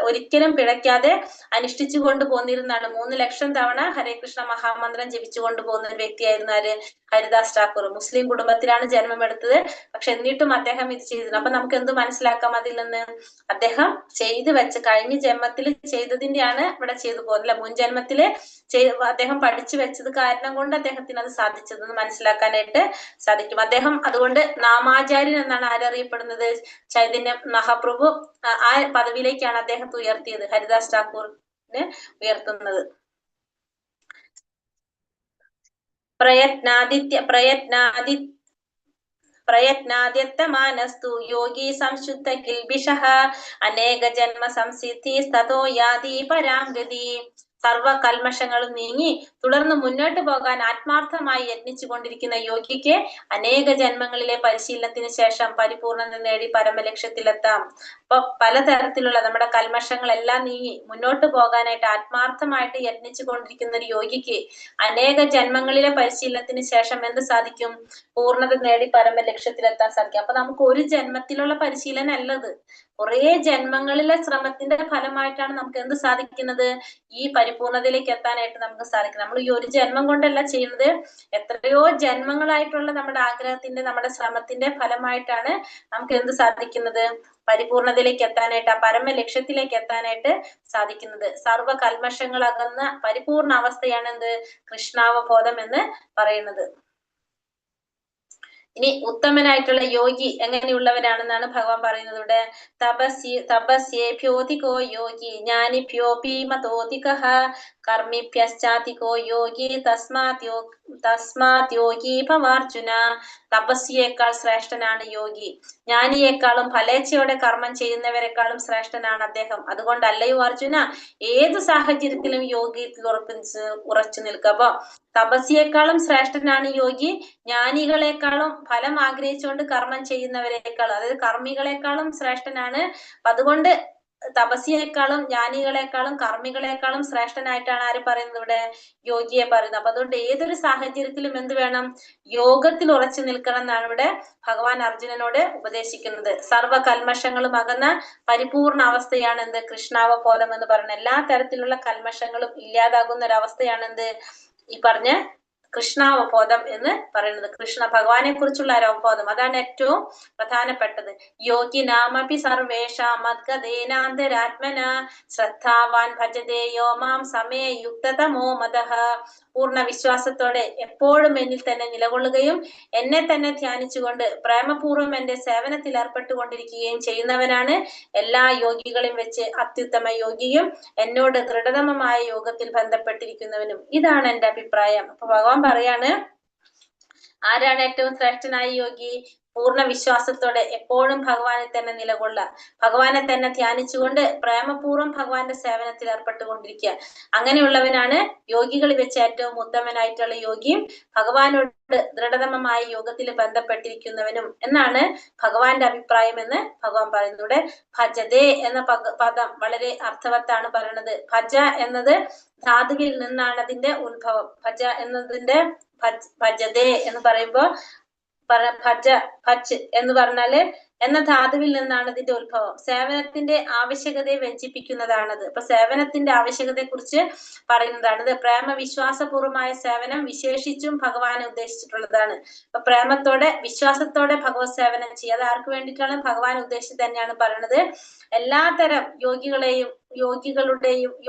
ഒരിക്കലും പിഴയ്ക്കാതെ അനുഷ്ഠിച്ചു കൊണ്ട് പോന്നിരുന്നാണ്. 3 ലക്ഷം തവണ ഹരേ കൃഷ്ണ മഹാമന്ത്രം ജപിച്ചുകൊണ്ട് പോകുന്ന ഒരു വ്യക്തിയായിരുന്നു ആര്? ഹരിദാസ് ഠാക്കൂർ. മുസ്ലിം കുടുംബത്തിലാണ് ജന്മമെടുത്തത്. പക്ഷെ എന്നിട്ടും അദ്ദേഹം ഇത് ചെയ്തിരുന്നു. അപ്പൊ നമുക്ക് എന്ത് മനസ്സിലാക്കാം അതിൽ നിന്ന്? അദ്ദേഹം ചെയ്തു വെച്ച കഴിഞ്ഞ ജന്മത്തിൽ ചെയ്തതിന്റെയാണ് ഇവിടെ ചെയ്തു പോകുന്നത്. മുൻ ജന്മത്തില് അദ്ദേഹം പഠിച്ചു വെച്ചത് കാരണം കൊണ്ട് അദ്ദേഹത്തിന് അത് സാധിച്ചതെന്ന് മനസ്സിലാക്കാനായിട്ട് സാധിക്കും. അദ്ദേഹം അതുകൊണ്ട് നാമാചാര്യൻ എന്നാണ് ആരറിയപ്പെടുന്നത്? ചൈതന്യ മഹാപ്രഭു ആ പദവിയിലേക്കാണ് അദ്ദേഹത്തെ ഉയർത്തിയത്, ഹരിദാസ് ഠാക്കൂറിനെ ഉയർത്തുന്നത്. പ്രയത്നാദ്യത്തമാനസ്തു യോഗി സംശുദ്ധ കിൽബിഷഃ അനേക ജന്മ സംസിദ്ധി തതോ യാതി പരാം ഗതി. സർവ കൽമഷങ്ങളും നീങ്ങി തുടർന്ന് മുന്നോട്ട് പോകാൻ ആത്മാർത്ഥമായി യത്നിച്ചു കൊണ്ടിരിക്കുന്ന യോഗിക്ക് അനേക ജന്മങ്ങളിലെ പരിശീലനത്തിന് ശേഷം പരിപൂർണത നേടി പരമലക്ഷ്യത്തിലെത്താം. അപ്പൊ പലതരത്തിലുള്ള നമ്മുടെ കൽമഷങ്ങളെല്ലാം നീങ്ങി മുന്നോട്ട് പോകാനായിട്ട് ആത്മാർത്ഥമായിട്ട് യത്നിച്ചു കൊണ്ടിരിക്കുന്ന ഒരു യോഗിക്ക് അനേക ജന്മങ്ങളിലെ പരിശീലനത്തിന് ശേഷം എന്ത് സാധിക്കും? പൂർണ്ണത നേടി പരമലക്ഷ്യത്തിലെത്താൻ സാധിക്കും. അപ്പൊ നമുക്ക് ഒരു ജന്മത്തിലുള്ള പരിശീലനം അല്ലത്, കുറെ ജന്മങ്ങളിലെ ശ്രമത്തിന്റെ ഫലമായിട്ടാണ് നമുക്ക് എന്ത് സാധിക്കുന്നത്? ഈ പരിപൂർണതയിലേക്ക് എത്താനായിട്ട് നമുക്ക് സാധിക്കും. നമ്മൾ ഈ ഒരു ജന്മം കൊണ്ടല്ല ചെയ്യുന്നത്, എത്രയോ ജന്മങ്ങളായിട്ടുള്ള നമ്മുടെ ആഗ്രഹത്തിന്റെ നമ്മുടെ ശ്രമത്തിന്റെ ഫലമായിട്ടാണ് നമുക്ക് എന്ത് സാധിക്കുന്നത്? പരിപൂർണതയിലേക്ക് എത്താനായിട്ട്, ആ പരമ ലക്ഷ്യത്തിലേക്ക് എത്താനായിട്ട് സാധിക്കുന്നത്. സർവ കൽമഷങ്ങൾ അകന്ന പരിപൂർണ അവസ്ഥയാണ് എന്ത്? കൃഷ്ണാവബോധം എന്ന് പറയുന്നത്. ഇനി ഉത്തമനായിട്ടുള്ള യോഗി എങ്ങനെയുള്ളവരാണെന്നാണ് ഭഗവാൻ പറയുന്നത് ഇവിടെ. തപസ്യേഭ്യോധികോ യോഗി ജ്ഞാനിഭ്യോപി മതോധികഃ കർമ്മിഭ്യശ്ചാധികോ യോഗി തസ്മാത് യോഗി ഭവാർജുന. തപസ്വിയേക്കാൾ ശ്രേഷ്ഠനാണ് യോഗി, ജ്ഞാനിയേക്കാളും ഫലേച്ഛയോടെ കർമ്മം ചെയ്യുന്നവരെക്കാളും ശ്രേഷ്ഠനാണ് അദ്ദേഹം. അതുകൊണ്ടല്ലയോ അർജുന, ഏത് സാഹചര്യത്തിലും യോഗിയിൽ ഉറച്ചു നിൽക്കുക. അപ്പൊ തപസ്യേക്കാളും ശ്രേഷ്ഠനാണ് യോഗി, ജ്ഞാനികളെക്കാളും ഫലം ആഗ്രഹിച്ചുകൊണ്ട് കർമ്മം ചെയ്യുന്നവരെക്കാളും, അതായത് കർമ്മികളെക്കാളും ശ്രേഷ്ഠനാണ്. അതുകൊണ്ട് തപസ്യയെക്കാളും ജ്ഞാനികളെക്കാളും കർമ്മികളെക്കാളും ശ്രേഷ്ഠനായിട്ടാണ് ആര് പറയുന്നത്? ഇവിടെ യോഗിയെ പറയുന്നത്. അപ്പൊ അതുകൊണ്ട് ഏതൊരു സാഹചര്യത്തിലും എന്ത് വേണം? യോഗത്തിൽ ഉറച്ചു നിൽക്കണം എന്നാണ് ഇവിടെ ഭഗവാൻ അർജുനനോട് ഉപദേശിക്കുന്നത്. സർവ കൽമഷങ്ങളും അകന്ന പരിപൂർണ അവസ്ഥയാണ് എന്ത്? കൃഷ്ണാവബോധം എന്ന് പറയുന്നത്. എല്ലാ തരത്തിലുള്ള കൽമഷങ്ങളും ഇല്ലാതാകുന്ന ഒരു അവസ്ഥയാണ് എന്ത്? ഈ പറഞ്ഞ കൃഷ്ണാവബോധം എന്ന് പറയുന്നത്. കൃഷ്ണ ഭഗവാനെ കുറിച്ചുള്ള ഒരു അവബോധം, അതാണ് ഏറ്റവും പ്രധാനപ്പെട്ടത്. യോഗി നാമപി സർവേഷാം മദ്ഗതേനാന്തരാത്മന ശ്രദ്ധാവാൻ ഭജതേ യോ മാം സമേ യുക്തതമോ മതഃ. പൂർണ്ണ വിശ്വാസത്തോടെ എപ്പോഴും എന്നിൽ തന്നെ നിലകൊള്ളുകയും എന്നെ തന്നെ ധ്യാനിച്ചുകൊണ്ട് പ്രേമപൂർവ്വം എന്റെ സേവനത്തിൽ ഏർപ്പെട്ടുകൊണ്ടിരിക്കുകയും ചെയ്യുന്നവനാണ് എല്ലാ യോഗികളെയും വെച്ച് അത്യുത്തമ യോഗിയും എന്നോട് ദൃഢതമമായ യോഗത്തിൽ ബന്ധപ്പെട്ടിരിക്കുന്നവനും. ഇതാണ് എന്റെ അഭിപ്രായം. അപ്പൊ ഭഗവാൻ പറയാണ്, ആരാണ് ഏറ്റവും ശ്രേഷ്ഠനായ യോഗി? പൂർണ്ണ വിശ്വാസത്തോടെ എപ്പോഴും ഭഗവാനെ തന്നെ നിലകൊള്ളുക, ഭഗവാനെ തന്നെ ധ്യാനിച്ചുകൊണ്ട് പ്രേമപൂർവ്വം ഭഗവാന്റെ സേവനത്തിൽ ഏർപ്പെട്ടുകൊണ്ടിരിക്കുക. അങ്ങനെയുള്ളവനാണ് യോഗികളിൽ വെച്ച് ഏറ്റവും ഉത്തമനായിട്ടുള്ള യോഗിയും ഭഗവാനോട് ദൃഢതമമായ യോഗത്തിൽ ബന്ധപ്പെട്ടിരിക്കുന്നവനും എന്നാണ് ഭഗവാന്റെ അഭിപ്രായം എന്ന് ഭഗവാൻ പറയുന്നു. ഇവിടെ ഭജതേ എന്ന പദം വളരെ അർത്ഥവത്താണ് പറയുന്നത്. ഭജ എന്നത് ധാതുവിൽ നിന്നാണ് അതിന്റെ ഉത്ഭവം. ഭജ എന്നതിന്റെ ഭജതേ എന്ന് പറയുമ്പോ ഭജ് എന്ന് പറഞ്ഞാല് എന്ന ധാതുവിൽ നിന്നാണ് ഇതിന്റെ ഉത്ഭവം. സേവനത്തിന്റെ ആവശ്യകതയെ വ്യഞ്ചിപ്പിക്കുന്നതാണത്. അപ്പൊ സേവനത്തിന്റെ ആവശ്യകതയെ കുറിച്ച് പറയുന്നതാണിത്. പ്രേമവിശ്വാസപൂർവമായ സേവനം വിശേഷിച്ചും ഭഗവാനെ ഉദ്ദേശിച്ചിട്ടുള്ളതാണ്. അപ്പൊ പ്രേമത്തോടെ വിശ്വാസത്തോടെ ഭഗവത് സേവനം ചെയ്യുക, അത് ആർക്ക് വേണ്ടിയിട്ടാണ്? ഭഗവാൻ ഉദ്ദേശിച്ച് തന്നെയാണ് പറയുന്നത്. എല്ലാത്തരം യോഗികളുടെയും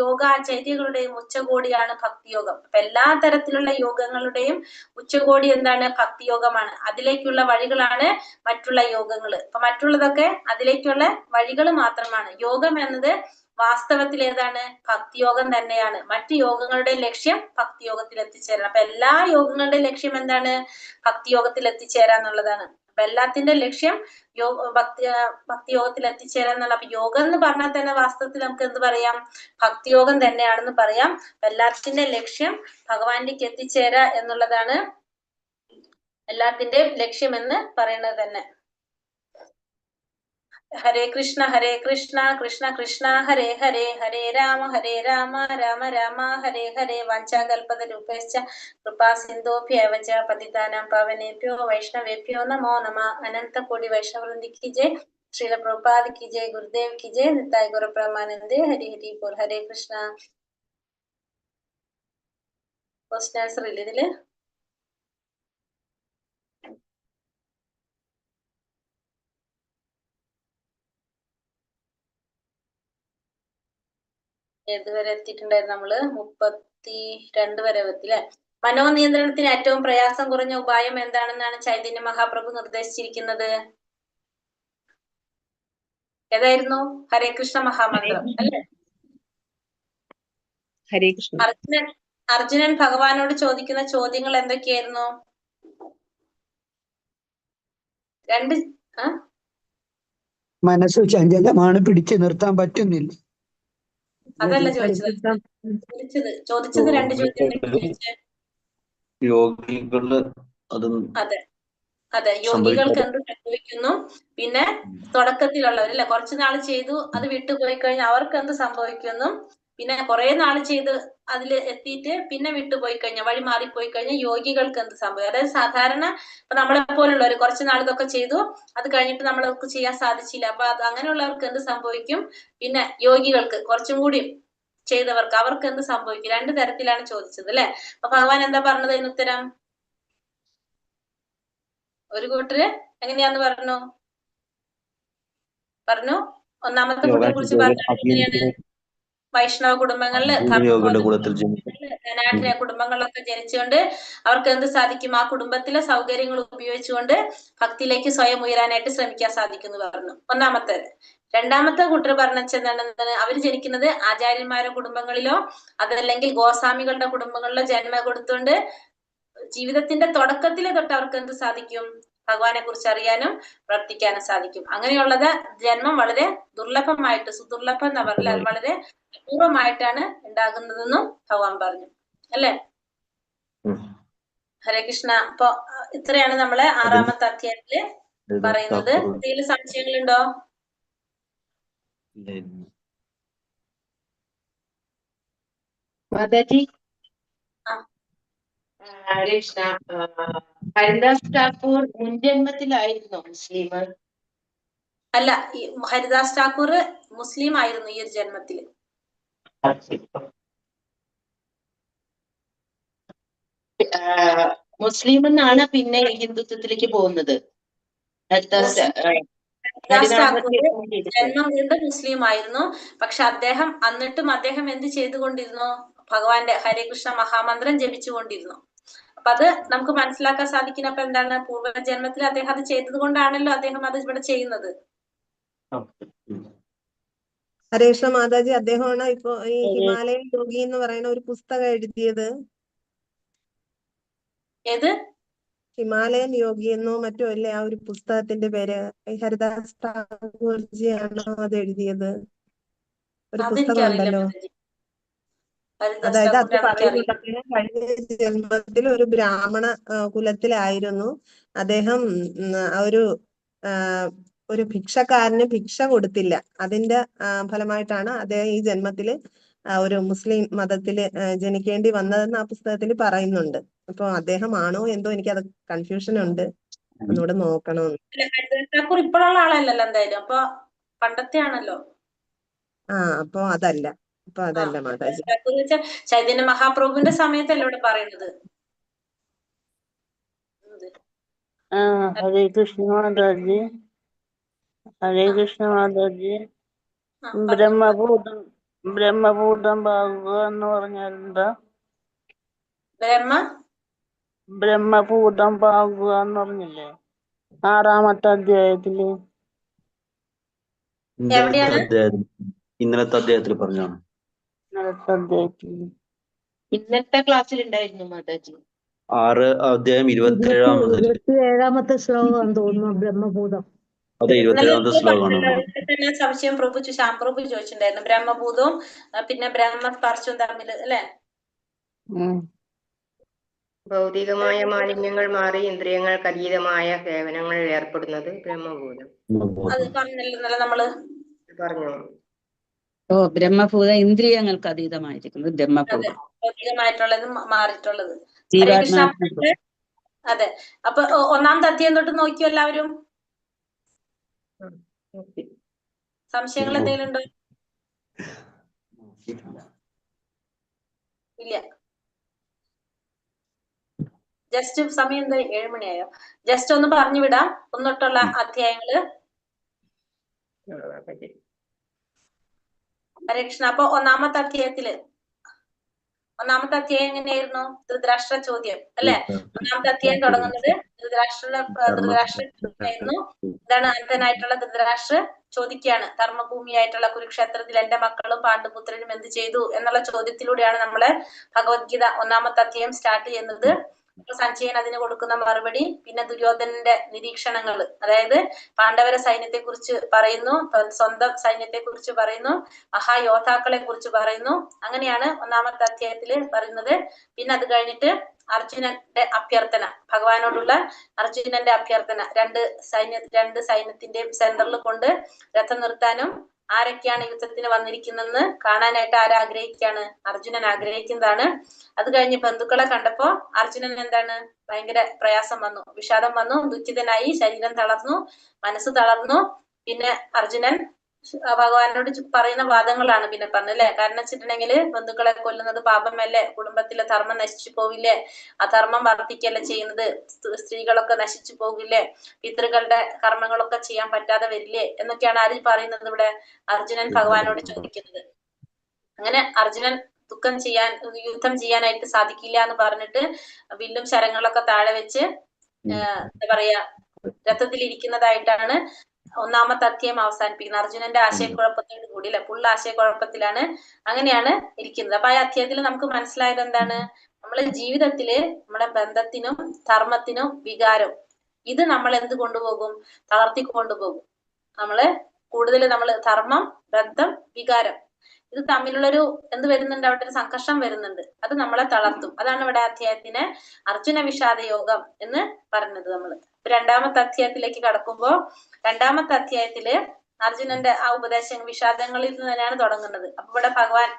യോഗാചര്യകളുടെയും ഉച്ചകോടിയാണ് ഭക്തിയോഗം. അപ്പൊ എല്ലാ തരത്തിലുള്ള യോഗങ്ങളുടെയും ഉച്ചകോടി എന്താണ്? ഭക്തിയോഗമാണ്. അതിലേക്കുള്ള വഴികളാണ് മറ്റുള്ള യോഗങ്ങള്. അപ്പൊ മറ്റുള്ളതൊക്കെ അതിലേക്കുള്ള വഴികൾ മാത്രമാണ്. യോഗം എന്നത് വാസ്തവത്തിൽ ഏതാണ്? ഭക്തിയോഗം തന്നെയാണ്. മറ്റു യോഗങ്ങളുടെ ലക്ഷ്യം ഭക്തിയോഗത്തിൽ എത്തിച്ചേരാൻ. അപ്പൊ എല്ലാ യോഗങ്ങളുടെയും ലക്ഷ്യം എന്താണ്? ഭക്തിയോഗത്തിൽ എത്തിച്ചേരാന്നുള്ളതാണ്. അപ്പൊ എല്ലാത്തിന്റെ ലക്ഷ്യം ഭക്തിയോഗത്തിൽ എത്തിച്ചേരാന്നുള്ള. അപ്പൊ യോഗം എന്ന് പറഞ്ഞാൽ തന്നെ വാസ്തവത്തിൽ നമുക്ക് എന്ത് പറയാം? ഭക്തിയോഗം തന്നെയാണെന്ന് പറയാം. എല്ലാത്തിന്റെ ലക്ഷ്യം ഭഗവാനിലേക്ക് എത്തിച്ചേരാ എന്നുള്ളതാണ് എല്ലാത്തിന്റെയും ലക്ഷ്യം എന്ന് പറയുന്നത് തന്നെ. ഹരേ കൃഷ്ണ കൃഷ്ണ കൃഷ്ണ ഹരേ ഹരേ, ഹരേ രാമ രാമ രാമ ഹരേ ഹരേ. വാഞ്ചാകൽപതരൂപേശ്ച കൃപാ സിന്ധോഭ്യവ ച പതിതാനാം പാവനേഭ്യോ വൈഷ്ണവേഭ്യോ നമോ നമഃ. അനന്ത കോടി വൈഷ്ണവൃന്ദി കി ജയ്, ശ്രീല പ്രഭുപാദ് കി ജയ്, ഗുരുദേവ് കി ജയ്, നിത്തായ് ഗുരു പ്രമാനന്ദേ. ഹരി ഹരി ബോൽ. ഹരേ കൃഷ്ണ. ഫസ്റ്റ് ആൻസർ ഇല്ല ഇതില്. ഏതുവരെ എത്തിയിട്ടുണ്ടായിരുന്നു? നമ്മള് 32 വരെ എത്തില്ലേ? മനോനിയന്ത്രണത്തിന് ഏറ്റവും പ്രയാസം കുറഞ്ഞ ഉപായം എന്താണെന്നാണ് ചൈതന്യ മഹാപ്രഭു നിർദ്ദേശിച്ചിരിക്കുന്നത്? ഏതായിരുന്നു? ഹരേ കൃഷ്ണ മഹാമന്ത്രം അല്ലേ?
ഹരേ കൃഷ്ണ.
അർജുനൻ ഭഗവാനോട് ചോദിക്കുന്ന ചോദ്യങ്ങൾ എന്തൊക്കെയായിരുന്നു?
മനസ്സ് ചഞ്ചലമാണ്, പിടിച്ചു നിർത്താൻ പറ്റുന്നില്ല.
അതല്ല
ഹരേ
ചോദിച്ചത്.
കൃഷ്ണ
ചോദിച്ചത് രണ്ട് ചോദ്യം ചോദിച്ചേ.
യോഗികള് അത്
അതെ അതെ, യോഗികൾക്ക് എന്ത് സംഭവിക്കുന്നു, പിന്നെ തുടക്കത്തിലുള്ളവരല്ലേ കുറച്ചു നാൾ ചെയ്തു അത് വിട്ടുപോയി കഴിഞ്ഞാൽ അവർക്ക് എന്ത് സംഭവിക്കുന്നു, പിന്നെ കുറെ നാൾ ചെയ്ത് അതിൽ എത്തിയിട്ട് പിന്നെ വിട്ടുപോയി കഴിഞ്ഞാൽ വഴി മാറിപ്പോയി കഴിഞ്ഞാൽ യോഗികൾക്ക് എന്ത് സംഭവിക്കും. അതായത് സാധാരണ ഇപ്പൊ നമ്മളെ പോലുള്ളവർ കുറച്ചു നാൾ ഇതൊക്കെ ചെയ്തു അത് കഴിഞ്ഞിട്ട് നമ്മൾക്ക് ചെയ്യാൻ സാധിച്ചില്ല, അപ്പൊ അത് അങ്ങനെയുള്ളവർക്ക് എന്ത് സംഭവിക്കും, പിന്നെ യോഗികൾക്ക് കുറച്ചും കൂടി ചെയ്തവർക്ക് അവർക്ക് എന്ത് സംഭവിക്കും. രണ്ടു തരത്തിലാണ് ചോദിച്ചത് അല്ലെ. അപ്പൊ ഭഗവാൻ എന്താ പറഞ്ഞത് അതിന് ഉത്തരം? ഒരു കൂട്ടര് എങ്ങനെയാന്ന് പറഞ്ഞു. ഒന്നാമത്തെ കൂട്ടരെ കുറിച്ച് പറഞ്ഞാൽ എങ്ങനെയാണ്? വൈഷ്ണവ കുടുംബങ്ങളില് ധനാഢ്യ കുടുംബങ്ങളിലൊക്കെ ജനിച്ചുകൊണ്ട് അവർക്ക് എന്ത് സാധിക്കും, ആ കുടുംബത്തിലെ സൗകര്യങ്ങൾ ഉപയോഗിച്ചുകൊണ്ട് ഭക്തിയിലേക്ക് സ്വയം ഉയരാനായിട്ട് ശ്രമിക്കാൻ സാധിക്കും എന്ന് പറഞ്ഞു, ഒന്നാമത്തെ. രണ്ടാമത്തെ കൂട്ടർ പറഞ്ഞെന്താണ്, അവർ ജനിക്കുന്നത് ആചാര്യന്മാരുടെ കുടുംബങ്ങളിലോ അതല്ലെങ്കിൽ ഗോസ്വാമികളുടെ കുടുംബങ്ങളിലോ ജന്മം കൊടുത്തുകൊണ്ട് ജീവിതത്തിന്റെ തുടക്കത്തിലെ തൊട്ട് അവർക്ക് എന്ത് സാധിക്കും, ഭഗവാനെ കുറിച്ച് അറിയാനും പ്രവർത്തിക്കാനും സാധിക്കും. അങ്ങനെയുള്ളത് ജന്മം വളരെ ദുർലഭമായിട്ട്, സുദുർലഭം എന്നാ പറഞ്ഞില്ല, അത് വളരെ അപൂർവമായിട്ടാണ് ഉണ്ടാകുന്നതെന്നും ഭഗവാൻ പറഞ്ഞു അല്ലെ. ഹരേ കൃഷ്ണ. അപ്പൊ ഇത്രയാണ് നമ്മളെ 6ാമത്തെ അധ്യായത്തില് പറയുന്നത്. എന്തെങ്കിലും സംശയങ്ങളുണ്ടോ?
മാതാജി, ഹരേ കൃഷ്ണ. ഹരിദാസ് ഠാക്കൂർ മുൻജന്മത്തിലായിരുന്നോ മുസ്ലിം?
അല്ല, ഈ ഹരിദാസ് ഠാക്കൂർ മുസ്ലിം ആയിരുന്നു ഈ ഒരു ജന്മത്തില്.
മുസ്ലിം എന്നാണ് പിന്നെ ഹിന്ദുത്വത്തിലേക്ക് പോകുന്നത്.
ഹരിദാസ് ഠാക്കൂർ ജന്മം കൊണ്ട് മുസ്ലിം ആയിരുന്നു. പക്ഷെ അദ്ദേഹം അദ്ദേഹം എന്ത് ചെയ്തുകൊണ്ടിരുന്നു, ഭഗവാന്റെ ഹരേകൃഷ്ണ മഹാമന്ത്രം ജപിച്ചുകൊണ്ടിരുന്നു. അപ്പൊ അത് നമുക്ക് മനസ്സിലാക്കാൻ സാധിക്കുന്ന അപ്പൊ എന്താണ്, പൂർവ്വജന്മത്തിൽ അദ്ദേഹം അത് ചെയ്തത് കൊണ്ടാണല്ലോ അദ്ദേഹം അത് ഇവിടെ ചെയ്യുന്നത്.
ഹരേ കൃഷ്ണ മാതാജി, അദ്ദേഹമാണ് ഇപ്പൊ ഈ ഹിമാലയൻ യോഗി എന്ന് പറയുന്ന ഒരു പുസ്തകം എഴുതിയത്.
ഏത്?
ഹിമാലയൻ യോഗി എന്നോ മറ്റോ അല്ലേ ആ ഒരു പുസ്തകത്തിന്റെ പേര്? ഹരിദാസ് ഠാക്കൂർജിയാണോ അത് എഴുതിയത്? ഒരു പുസ്തകം ഉണ്ടല്ലോ. അതായത് അത് പറയുന്നുണ്ട്, അദ്ദേഹം കഴിഞ്ഞ ജന്മത്തിൽ ഒരു ബ്രാഹ്മണ കുലത്തിലായിരുന്നു. അദ്ദേഹം ഒരു ഭിക്ഷക്കാരന് ഭിക്ഷ കൊടുത്തില്ല. അതിന്റെ ഫലമായിട്ടാണ് അദ്ദേഹം ഈ ജന്മത്തില് ഒരു മുസ്ലിം മതത്തില് ജനിക്കേണ്ടി വന്നതെന്ന് ആ പുസ്തകത്തിൽ പറയുന്നുണ്ട്. അപ്പൊ അദ്ദേഹം ആണോ എന്തോ, എനിക്കത് കൺഫ്യൂഷൻ ഉണ്ട്, ഒന്നുകൂടെ നോക്കണമെന്ന്.
ഇപ്പോഴുള്ള ആളല്ലല്ലോ എന്തായാലും, അപ്പൊ പണ്ടത്തെ ആണല്ലോ.
അപ്പൊ അതല്ല മാതാജി.
ചൈതന്യ മഹാപ്രഭുവിന്റെ സമയത്തല്ലേ ഇവിടെ പറയുന്നത്.
ഹരേ കൃഷ്ണ മാതാജി. ഹരേ കൃഷ്ണ മാതാജി. ബ്രഹ്മഭൂതം ഭാഗുക എന്ന് പറഞ്ഞാൽ എന്താ? ബ്രഹ്മഭൂതം ഭാഗുക എന്ന് പറഞ്ഞില്ലേ 6ാമത്തെ അധ്യായത്തില്?
ഇന്നലത്തെ അധ്യായത്തിൽ പറഞ്ഞാണ്.
ഇന്നത്തെ ക്ലാസ്സിൽ ഉണ്ടായിരുന്നു മാതാജി.
6 അധ്യായം 27ാമത്തെ
ശ്ലോകമാണെന്ന് തോന്നുന്നു ബ്രഹ്മഭൂതം.
അതെ, 27ാമത്തെ ശ്ലോകമാണ്.
സംശയം ശ്യാം പ്രഭു ചോദിച്ചിട്ടുണ്ടായിരുന്നു, ബ്രഹ്മഭൂതവും പിന്നെ ബ്രഹ്മസ്പർശവും തമ്മിൽ അല്ലെ.
ഭൗതികമായ മാലിന്യങ്ങൾ മാറി ഇന്ദ്രിയങ്ങൾക്ക് അതീതമായ സേവനങ്ങളിൽ ഏർപ്പെടുന്നത് ബ്രഹ്മഭൂതം.
അത് പറഞ്ഞല്ലോ നമ്മള്.
പറഞ്ഞു.
ബ്രഹ്മഭൂതം ഇന്ദ്രിയങ്ങൾക്ക് അതീതമായിരിക്കുന്നത് ബ്രഹ്മഭൂതം,
ഭൗതികമായിട്ടുള്ളത് മാറിയിട്ടുള്ളത്. അതെ. അപ്പൊ 1ാമത്തെ അധ്യായം തൊട്ട് നോക്കിയോ എല്ലാവരും? സംശയങ്ങൾ എന്തെങ്കിലും ഉണ്ടോ? ഇല്ല. ജസ്റ്റ് സമയം എന്താ 7 മണിയായോ? ജസ്റ്റ് ഒന്ന് പറഞ്ഞു വിടാം ഒന്നിട്ടുള്ള അധ്യായങ്ങള്. ഹരേ കൃഷ്ണ. അപ്പൊ 1ാമത്തെ അധ്യായം എങ്ങനെയായിരുന്നു? ധൃതരാഷ്ട്ര ചോദ്യം അല്ലെ. 1ാമത്തെ അധ്യായം തുടങ്ങുന്നത് ധൃതരാഷ്ട്രനായിരുന്നു. എന്താണ് അന്ധനായിട്ടുള്ള ധൃതരാഷ്ട്ര ചോദിക്കുകയാണ്, ധർമ്മഭൂമിയായിട്ടുള്ള കുരുക്ഷേത്രത്തിൽ എന്റെ മക്കളും പാണ്ഡുപുത്രനും എന്ത് ചെയ്തു എന്നുള്ള ചോദ്യത്തിലൂടെയാണ് നമ്മള് ഭഗവത്ഗീത 1ാമത്തെ അധ്യായം സ്റ്റാർട്ട് ചെയ്യുന്നത്. അപ്പൊ സഞ്ജയൻ അതിന് കൊടുക്കുന്ന മറുപടി, പിന്നെ ദുര്യോധനന്റെ നിരീക്ഷണങ്ങൾ, അതായത് പാണ്ഡവര സൈന്യത്തെ കുറിച്ച് പറയുന്നു, സ്വന്തം സൈന്യത്തെ കുറിച്ച് പറയുന്നു, മഹായോദ്ധാക്കളെ കുറിച്ച് പറയുന്നു. അങ്ങനെയാണ് ഒന്നാമത്തെ അധ്യായത്തില് പറയുന്നത്. പിന്നെ അത് കഴിഞ്ഞിട്ട് അർജുനന്റെ അഭ്യർത്ഥന, ഭഗവാനോടുള്ള അർജുനന്റെ അഭ്യർത്ഥന, രണ്ട് സൈന്യത്തിന്റെയും സെന്ററിൽ കൊണ്ട് രഥം നിർത്താനും ആരൊക്കെയാണ് യുദ്ധത്തിന് വന്നിരിക്കുന്നതെന്ന് കാണാനായിട്ട് ആരാഗ്രഹിക്കുകയാണ്? അർജുനൻ ആഗ്രഹിക്കുന്നതാണ്. അത് കഴിഞ്ഞ് ബന്ധുക്കളെ കണ്ടപ്പോ അർജുനൻ എന്താണ്? ഭയങ്കര പ്രയാസം വന്നു, വിഷാദം വന്നു, ദുഃഖിതനായി, ശരീരം തളർന്നു, മനസ്സ് തളർന്നു. പിന്നെ അർജുനൻ ഭഗവാനോട് പറയുന്ന വാദങ്ങളാണ് പിന്നെ പറഞ്ഞത് അല്ലെ. കാരണം വെച്ചിട്ടുണ്ടെങ്കിൽ ബന്ധുക്കളെ കൊല്ലുന്നത് പാപമല്ലേ, കുടുംബത്തിലെ ധർമ്മം നശിച്ചു പോവില്ലേ, അധർമ്മം വർദ്ധിക്കല്ലേ ചെയ്യുന്നത്, സ്ത്രീകളൊക്കെ നശിച്ചു പോകില്ലേ, പിതൃകളുടെ കർമ്മങ്ങളൊക്കെ ചെയ്യാൻ പറ്റാതെ വരില്ലേ എന്നൊക്കെയാണ് ആര് പറയുന്നത് ഇവിടെ? അർജുനൻ ഭഗവാനോട് ചോദിക്കുന്നത്. അങ്ങനെ അർജുനൻ യുദ്ധം ചെയ്യാനായിട്ട് സാധിക്കില്ല എന്ന് പറഞ്ഞിട്ട് വില്ലും ശരങ്ങളൊക്കെ താഴെ വെച്ച് എന്താ പറയാ രഥത്തിൽ ഇരിക്കുന്നതായിട്ടാണ് ഒന്നാമത്തെ അധ്യായം അവസാനിപ്പിക്കുന്നത്. അർജുനന്റെ ആശയക്കുഴപ്പത്തോട് കൂടി അല്ലെ, ഫുൾ ആശയക്കുഴപ്പത്തിലാണ്, അങ്ങനെയാണ് ഇരിക്കുന്നത്. അപ്പൊ ആ അധ്യായത്തിൽ നമുക്ക് മനസ്സിലായത് എന്താണ്? നമ്മളെ ജീവിതത്തില് നമ്മുടെ ബന്ധത്തിനും ധർമ്മത്തിനും വികാരം, ഇത് നമ്മൾ എന്ത് കൊണ്ടുപോകും? തളർത്തി കൊണ്ടുപോകും. കൂടുതൽ ധർമ്മം, ബന്ധം, വികാരം, ഇത് തമ്മിലുള്ളൊരു എന്ത് വരുന്നുണ്ട്? അവിടെ ഒരു സംഘർഷം വരുന്നുണ്ട്. അത് നമ്മളെ തളർത്തും. അതാണ് ഇവിടെ അധ്യായത്തിന് അർജുന വിഷാദ യോഗം എന്ന് പറഞ്ഞത്. രണ്ടാമത്തെ അധ്യായത്തിലേക്ക് കടക്കുമ്പോ, രണ്ടാമത്തെ അധ്യായത്തില് അർജുനന്റെ ആ ഉപദേശങ്ങൾ വിഷാദങ്ങളിൽ നിന്ന് തന്നെയാണ് തുടങ്ങുന്നത്. അപ്പൊ ഇവിടെ ഭഗവാൻ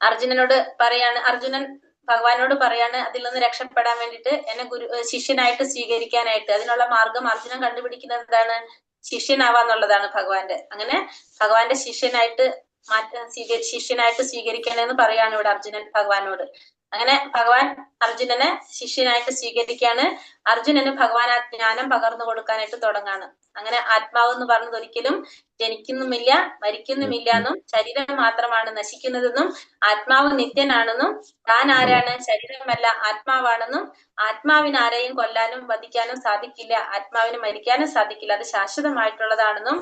അർജുനൻ ഭഗവാനോട് പറയാണ് അതിൽ നിന്ന് രക്ഷപ്പെടാൻ വേണ്ടിയിട്ട് എന്നെ ശിഷ്യനായിട്ട് സ്വീകരിക്കാനായിട്ട്. അതിനുള്ള മാർഗം അർജുനൻ കണ്ടുപിടിക്കുന്നത് എന്താണ്? ശിഷ്യനാവാന്നുള്ളതാണ് ഭഗവാന്റെ. അങ്ങനെ ഭഗവാന്റെ ശിഷ്യനായിട്ട് സ്വീകരിക്കണമെന്ന് പറയാണ് ഇവിടെ അർജുനൻ ഭഗവാനോട്. അങ്ങനെ ഭഗവാൻ അർജുനനെ ശിഷ്യനായിട്ട് സ്വീകരിക്കാണ്. അർജുനന് ഭഗവാൻ ആ ജ്ഞാനം പകർന്നു കൊടുക്കാനായിട്ട് തുടങ്ങാണ്. അങ്ങനെ ആത്മാവ് എന്ന് പറഞ്ഞത് ഒരിക്കലും ജനിക്കുന്നുമില്ല, മരിക്കുന്നുമില്ല എന്നും, ശരീരം മാത്രമാണ് നശിക്കുന്നതെന്നും, ആത്മാവ് നിത്യനാണെന്നും, താൻ ആരാണ്? ശരീരമല്ല ആത്മാവാണെന്നും, ആത്മാവിന് ആരെയും കൊല്ലാനും വധിക്കാനും സാധിക്കില്ല, ആത്മാവിന് മരിക്കാനും സാധിക്കില്ല, അത് ശാശ്വതമായിട്ടുള്ളതാണെന്നും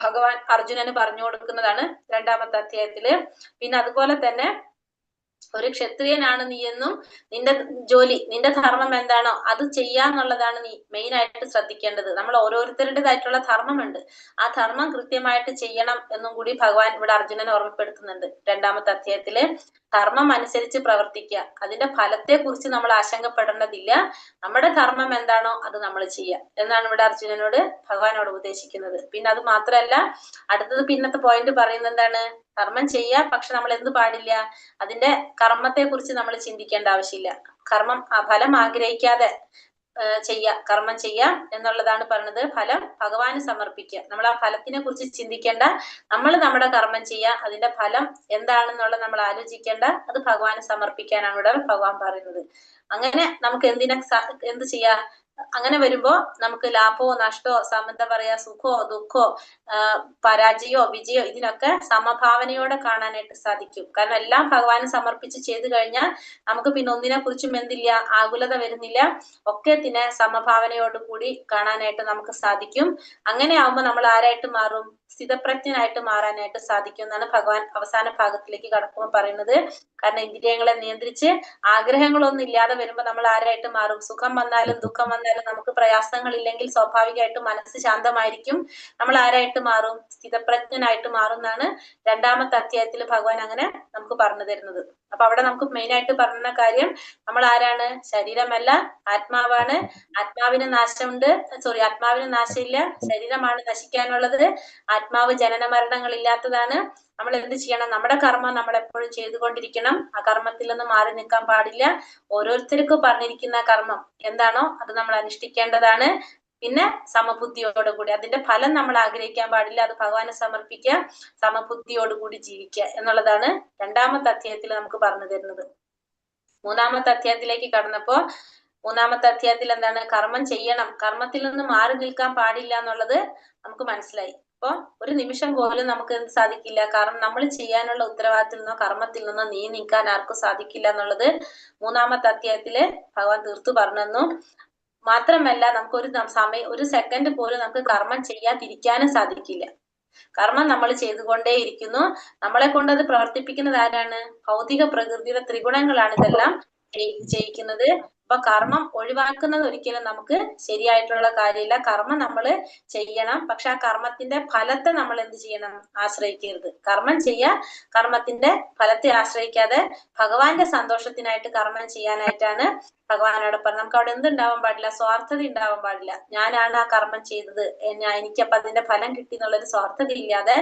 ഭഗവാൻ അർജുനന് പറഞ്ഞു കൊടുക്കുന്നതാണ് രണ്ടാമത്തെ അധ്യായത്തില്. പിന്നെ അതുപോലെ തന്നെ ഒരു ക്ഷത്രിയനാണ് നീ എന്നും, നിന്റെ ധർമ്മം എന്താണോ അത് ചെയ്യാന്നുള്ളതാണ് നീ മെയിൻ ആയിട്ട് ശ്രദ്ധിക്കേണ്ടത്. നമ്മൾ ഓരോരുത്തരുടേതായിട്ടുള്ള ധർമ്മമുണ്ട്, ആ ധർമ്മം കൃത്യമായിട്ട് ചെയ്യണം എന്നും കൂടി ഭഗവാൻ ഇവിടെ അർജുനനെ ഓർമ്മപ്പെടുത്തുന്നുണ്ട് രണ്ടാമത്തെ അധ്യായത്തില്. ധർമ്മം അനുസരിച്ച് പ്രവർത്തിക്കുക, അതിന്റെ ഫലത്തെ കുറിച്ച് നമ്മൾ ആശങ്കപ്പെടേണ്ടതില്ല, നമ്മുടെ ധർമ്മം എന്താണോ അത് നമ്മൾ ചെയ്യുക എന്നാണ് ഇവിടെ അർജുനനോട് ഭഗവാനോട് ഉപദേശിക്കുന്നത്. പിന്നെ അത് മാത്രമല്ല, അടുത്തത് പിന്നത്തെ പോയിന്റ് പറയുന്നത് എന്താണ്? കർമ്മം ചെയ്യാം, പക്ഷെ നമ്മൾ എന്ത് പാടില്ല? അതിന്റെ കർമ്മത്തെ കുറിച്ച് നമ്മൾ ചിന്തിക്കേണ്ട ആവശ്യമില്ല. ഫലം ആഗ്രഹിക്കാതെ കർമ്മം ചെയ്യാം എന്നുള്ളതാണ് പറഞ്ഞത്. ഫലം ഭഗവാന് സമർപ്പിക്കുക, നമ്മൾ ആ ഫലത്തിനെ കുറിച്ച് ചിന്തിക്കേണ്ട, നമ്മൾ നമ്മുടെ കർമ്മം ചെയ്യാം, അതിന്റെ ഫലം എന്താണെന്നുള്ളത് നമ്മൾ ആലോചിക്കേണ്ട, അത് ഭഗവാന് സമർപ്പിക്കാനാണ് ഇവിടെ ഭഗവാൻ പറയുന്നത്. അങ്ങനെ നമുക്ക് എന്ത് ചെയ്യാം? അങ്ങനെ വരുമ്പോ നമുക്ക് ലാഭമോ നഷ്ടമോ എന്താ പറയാ സുഖമോ ദുഃഖമോ പരാജയമോ വിജയോ ഇതിനൊക്കെ സമഭാവനയോടെ കാണാനായിട്ട് സാധിക്കും. കാരണം എല്ലാം ഭഗവാന് സമർപ്പിച്ച് ചെയ്തു കഴിഞ്ഞാൽ നമുക്ക് പിന്നെ ഒന്നിനെ കുറിച്ചും എന്തില്ല, ആകുലത വരുന്നില്ല, ഒക്കെ സമഭാവനയോട് കൂടി കാണാനായിട്ട് നമുക്ക് സാധിക്കും. അങ്ങനെ ആവുമ്പോ നമ്മൾ ആരായിട്ട് മാറും? സ്ഥിതപ്രജ്ഞനായിട്ട് മാറാനായിട്ട് സാധിക്കും എന്നാണ് ഭഗവാൻ അവസാന ഭാഗത്തിലേക്ക് കടക്കുമ്പോൾ പറയുന്നത്. കാരണം ഇന്ദ്രിയങ്ങളെ നിയന്ത്രിച്ച് ആഗ്രഹങ്ങളൊന്നും ഇല്ലാതെ വരുമ്പോ നമ്മൾ ആരായിട്ട് മാറും? സുഖം വന്നാലും ദുഃഖം വന്നാലും നമുക്ക് പ്രയാസങ്ങളില്ലെങ്കിൽ സ്വാഭാവികമായിട്ടും മനസ്സ് ശാന്തമായിരിക്കും. നമ്മൾ ആരായിട്ട് മാറും? സ്ഥിതപ്രജ്ഞനായിട്ട് മാറുന്നതാണ് രണ്ടാമത്തെ അധ്യായത്തിൽ ഭഗവാൻ അങ്ങനെ നമുക്ക് പറഞ്ഞു തരുന്നത്. അപ്പൊ അവിടെ നമുക്ക് മെയിൻ ആയിട്ട് പറഞ്ഞ കാര്യം, നമ്മൾ ആരാണ്? ശരീരമല്ല, ആത്മാവാണ്. ആത്മാവിന് നാശമുണ്ട്, ആത്മാവിന് നാശമില്ല, ശരീരമാണ് നശിക്കാനുള്ളത്. ആത്മാവ് ജനന മരണങ്ങൾ ഇല്ലാത്തതാണ്. നമ്മൾ എന്ത് ചെയ്യണം? നമ്മുടെ കർമ്മം നമ്മൾ എപ്പോഴും ചെയ്തുകൊണ്ടിരിക്കണം. ആ കർമ്മത്തിൽ നിന്ന് മാറി നിൽക്കാൻ പാടില്ല. ഓരോരുത്തർക്കും പറഞ്ഞിരിക്കുന്ന കർമ്മം എന്താണോ അത് നമ്മൾ അനുഷ്ഠിക്കേണ്ടതാണ്. പിന്നെ സമബുദ്ധിയോടുകൂടി, അതിന്റെ ഫലം നമ്മൾ ആഗ്രഹിക്കാൻ പാടില്ല, അത് ഭഗവാന് സമർപ്പിക്കുക, സമബുദ്ധിയോടുകൂടി ജീവിക്കുക എന്നുള്ളതാണ് രണ്ടാമത്തെ അധ്യായത്തിൽ നമുക്ക് പറഞ്ഞു തരുന്നത്. മൂന്നാമത്തെ അധ്യായത്തിലേക്ക് കടന്നപ്പോ മൂന്നാമത്തെ അധ്യായത്തിൽ എന്താണ്? കർമ്മം ചെയ്യണം, കർമ്മത്തിൽ നിന്ന് മാറി നിൽക്കാൻ പാടില്ല എന്നുള്ളത് നമുക്ക് മനസ്സിലായി. അപ്പൊ ഒരു നിമിഷം പോലും നമുക്ക് എന്ത് സാധിക്കില്ല? കാരണം നമ്മൾ ചെയ്യാനുള്ള ഉത്തരവാദിത്തത്തിൽ നിന്നോ കർമ്മത്തിൽ നിന്നോ നീക്കാൻ ആർക്കും സാധിക്കില്ല എന്നുള്ളത് മൂന്നാമത്തെ അധ്യായത്തില് ഭഗവാൻ തീർത്തു പറഞ്ഞു. മാത്രമല്ല നമുക്ക് ഒരു സെക്കൻഡ് പോലും നമുക്ക് കർമ്മം ചെയ്യാതിരിക്കാനും സാധിക്കില്ല. കർമ്മം നമ്മൾ ചെയ്തുകൊണ്ടേയിരിക്കുന്നു. നമ്മളെ കൊണ്ട് അത് പ്രവർത്തിപ്പിക്കുന്നത് ആരാണ്? ഭൗതിക പ്രകൃതിയുടെ ത്രിഗുണങ്ങളാണ് ഇതെല്ലാം ചെയ്യിക്കുന്നത്. അപ്പൊ കർമ്മം ഒഴിവാക്കുന്നത് ഒരിക്കലും നമുക്ക് ശരിയായിട്ടുള്ള കാര്യമില്ല. കർമ്മം നമ്മൾ ചെയ്യണം, പക്ഷെ ആ കർമ്മത്തിന്റെ ഫലത്തെ നമ്മൾ എന്ത് ചെയ്യണം? ആശ്രയിക്കരുത്. കർമ്മം ചെയ്യാ, കർമ്മത്തിന്റെ ഫലത്തെ ആശ്രയിക്കാതെ ഭഗവാന്റെ സന്തോഷത്തിനായിട്ട് കർമ്മം ചെയ്യാനായിട്ടാണ് ഭഗവാനോട് പറഞ്ഞത്. നമുക്ക് അവിടെ എന്തുണ്ടാവാൻ പാടില്ല? സ്വാർത്ഥത ഉണ്ടാവാൻ പാടില്ല. ഞാനാണ് ആ കർമ്മം ചെയ്തത്, എനിക്കപ്പൊ അതിന്റെ ഫലം കിട്ടി എന്നുള്ളൊരു സ്വാർത്ഥത ഇല്ലാതെ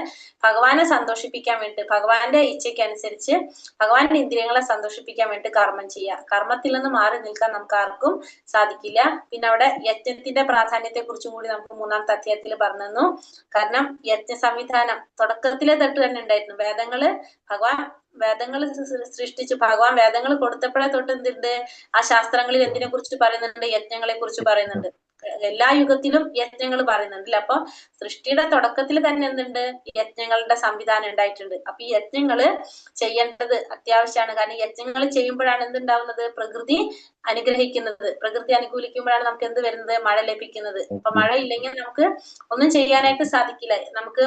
ഭഗവാനെ സന്തോഷിപ്പിക്കാൻ വേണ്ടി, ഭഗവാന്റെ ഇച്ഛയ്ക്കനുസരിച്ച് ഭഗവാന്റെ ഇന്ദ്രിയങ്ങളെ സന്തോഷിപ്പിക്കാൻ വേണ്ടി കർമ്മം ചെയ്യുക. കർമ്മത്തിൽ നിന്ന് മാറി നിൽക്കാൻ നമുക്ക് ആർക്കും സാധിക്കില്ല. പിന്നെ അവിടെ യജ്ഞത്തിന്റെ പ്രാധാന്യത്തെ കുറിച്ചും കൂടി നമുക്ക് 3-ാമത്തെ അധ്യായത്തിൽ പറഞ്ഞു തന്നു. കാരണം യജ്ഞ സംവിധാനം തുടക്കത്തിലെ തൊട്ട് തന്നെ ഉണ്ടായിരുന്നു. വേദങ്ങൾ സൃഷ്ടിച്ചു ഭഗവാൻ വേദങ്ങൾ കൊടുത്തപ്പോഴേ തൊട്ട് എന്തുണ്ട്? ആ ശാസ്ത്രങ്ങളിൽ എന്തിനെ കുറിച്ച് പറയുന്നുണ്ട്? യജ്ഞങ്ങളെ കുറിച്ച് പറയുന്നുണ്ട്. എല്ലാ യുഗത്തിലും യജ്ഞങ്ങൾ പറയുന്നുണ്ട്. അപ്പൊ സൃഷ്ടിയുടെ തുടക്കത്തിൽ തന്നെ എന്തുണ്ട്? യജ്ഞങ്ങളുടെ സംവിധാനം ഉണ്ടായിട്ടുണ്ട്. അപ്പൊ ഈ യജ്ഞങ്ങള് ചെയ്യേണ്ടത് അത്യാവശ്യമാണ്. കാരണം യജ്ഞങ്ങൾ ചെയ്യുമ്പോഴാണ് എന്തുണ്ടാവുന്നത്? പ്രകൃതി അനുഗ്രഹിക്കുന്നത്. പ്രകൃതി അനുകൂലിക്കുമ്പോഴാണ് നമുക്ക് എന്ത് വരുന്നത്? മഴ ലഭിക്കുന്നത്. അപ്പൊ മഴ ഇല്ലെങ്കിൽ നമുക്ക് ഒന്നും ചെയ്യാനായിട്ട് സാധിക്കില്ല. നമുക്ക്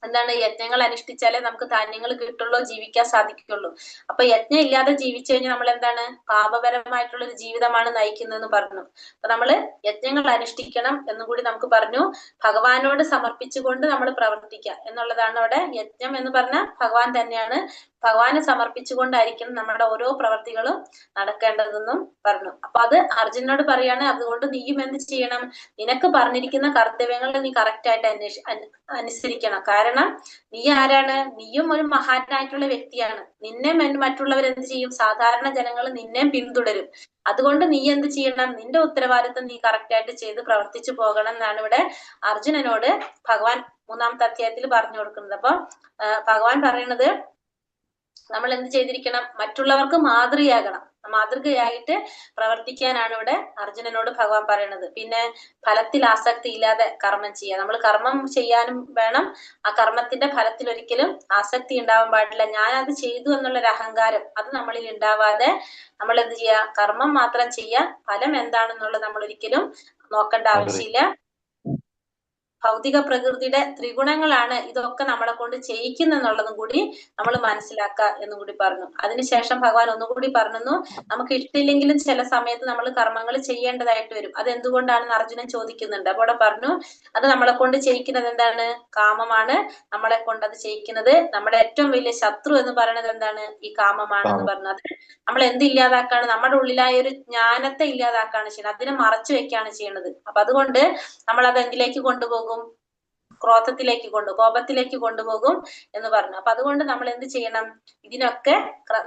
എന്താണ്? യജ്ഞങ്ങൾ അനുഷ്ഠിച്ചാലേ നമുക്ക് ധാന്യങ്ങൾ കിട്ടുള്ളൂ, ജീവിക്കാൻ സാധിക്കുള്ളൂ. അപ്പൊ യജ്ഞം ഇല്ലാതെ ജീവിച്ചു കഴിഞ്ഞാൽ നമ്മൾ എന്താണ്? പാപപരമായിട്ടുള്ള ഒരു ജീവിതമാണ് നയിക്കുന്നതെന്ന് പറഞ്ഞു. അപ്പൊ നമ്മള് യജ്ഞങ്ങൾ അനുഷ്ഠിക്കണം എന്നും കൂടി നമുക്ക് പറഞ്ഞു. ഭഗവാനോട് സമർപ്പിച്ചുകൊണ്ട് നമ്മൾ പ്രവർത്തിക്കുക എന്നുള്ളതാണ് അവിടെ. യജ്ഞം എന്ന് പറഞ്ഞാൽ ഭഗവാൻ തന്നെയാണ്. ഭഗവാനെ സമർപ്പിച്ചുകൊണ്ടായിരിക്കണം നമ്മുടെ ഓരോ പ്രവർത്തികളും നടക്കേണ്ടതെന്നും പറഞ്ഞു. അപ്പൊ അത് അർജുനോട് പറയാണ്, അതുകൊണ്ട് നീയും എന്ത് ചെയ്യണം? നിനക്ക് പറഞ്ഞിരിക്കുന്ന കർത്തവ്യങ്ങൾ നീ കറക്റ്റ് ആയിട്ട് അനുസരിക്കണം. കാരണം നീ ആരാണ്? നീയും ഒരു മഹാനായിട്ടുള്ള വ്യക്തിയാണ്. നിന്നെ മറ്റുള്ളവർ എന്ത് ചെയ്യും? സാധാരണ ജനങ്ങൾ നിന്നെ പിന്തുടരും. അതുകൊണ്ട് നീ എന്ത് ചെയ്യണം? നിന്റെ ഉത്തരവാദിത്വം നീ കറക്റ്റ് ആയിട്ട് ചെയ്ത് പ്രവർത്തിച്ചു പോകണം എന്നാണ് ഇവിടെ അർജുനനോട് ഭഗവാൻ 3-ാമത്തെ അധ്യായത്തിൽ പറഞ്ഞു കൊടുക്കുന്നത്. അപ്പൊ ഭഗവാൻ പറയുന്നത് നമ്മൾ എന്ത് ചെയ്തിരിക്കണം? മറ്റുള്ളവർക്ക് മാതൃകയായിട്ട് പ്രവർത്തിക്കാനാണ് ഇവിടെ അർജുനനോട് ഭഗവാൻ പറയുന്നത്. പിന്നെ ഫലത്തിൽ ആസക്തി ഇല്ലാതെ കർമ്മം ചെയ്യുക. നമ്മൾ കർമ്മം ചെയ്യാനും വേണം, ആ കർമ്മത്തിന്റെ ഫലത്തിൽ ഒരിക്കലും ആസക്തി ഉണ്ടാവാൻ പാടില്ല. ഞാൻ അത് ചെയ്തു എന്നുള്ളൊരു അഹങ്കാരം അത് നമ്മളിൽ ഉണ്ടാവാതെ നമ്മൾ എന്ത് ചെയ്യുക? കർമ്മം മാത്രം ചെയ്യുക. ഫലം എന്താണെന്നുള്ളത് നമ്മൾ ഒരിക്കലും നോക്കേണ്ട ആവശ്യമില്ല. ഭൗതിക പ്രകൃതിയുടെ ത്രിഗുണങ്ങളാണ് ഇതൊക്കെ നമ്മളെ കൊണ്ട് ചെയ്യിക്കുന്നെന്നുള്ളതും കൂടി നമ്മൾ മനസ്സിലാക്കുക എന്നും കൂടി പറഞ്ഞു. അതിനുശേഷം ഭഗവാൻ ഒന്നുകൂടി പറഞ്ഞു, നമുക്ക് ഇഷ്ടമില്ലെങ്കിലും ചില സമയത്ത് നമ്മൾ കർമ്മങ്ങൾ ചെയ്യേണ്ടതായിട്ട് വരും. അത് എന്തുകൊണ്ടാണെന്ന് അർജുനൻ ചോദിക്കുന്നുണ്ട്. അപ്പൊ അവിടെ പറഞ്ഞു, അത് നമ്മളെ കൊണ്ട് ചെയ്യിക്കുന്നത് എന്താണ്? കാമമാണ് നമ്മളെ കൊണ്ട് അത് ചെയ്യിക്കുന്നത്. നമ്മുടെ ഏറ്റവും വലിയ ശത്രു എന്ന് പറയുന്നത് എന്താണ്? ഈ കാമമാണെന്ന് പറഞ്ഞത്. നമ്മൾ എന്തില്ലാതാക്കാണ്? നമ്മുടെ ഉള്ളിലായ ഒരു ജ്ഞാനത്തെ ഇല്ലാതാക്കാണ് ചെയ്യുന്നത്. അതിനെ മറച്ചു വെക്കാണ് ചെയ്യുന്നത്. അപ്പൊ അതുകൊണ്ട് നമ്മൾ അത് എന്തിലേക്ക് കൊണ്ടുപോകും? കോപത്തിലേക്ക് കൊണ്ടുപോകും എന്ന് പറഞ്ഞു. അപ്പൊ അതുകൊണ്ട് നമ്മൾ എന്ത് ചെയ്യണം? ഇതിനൊക്കെ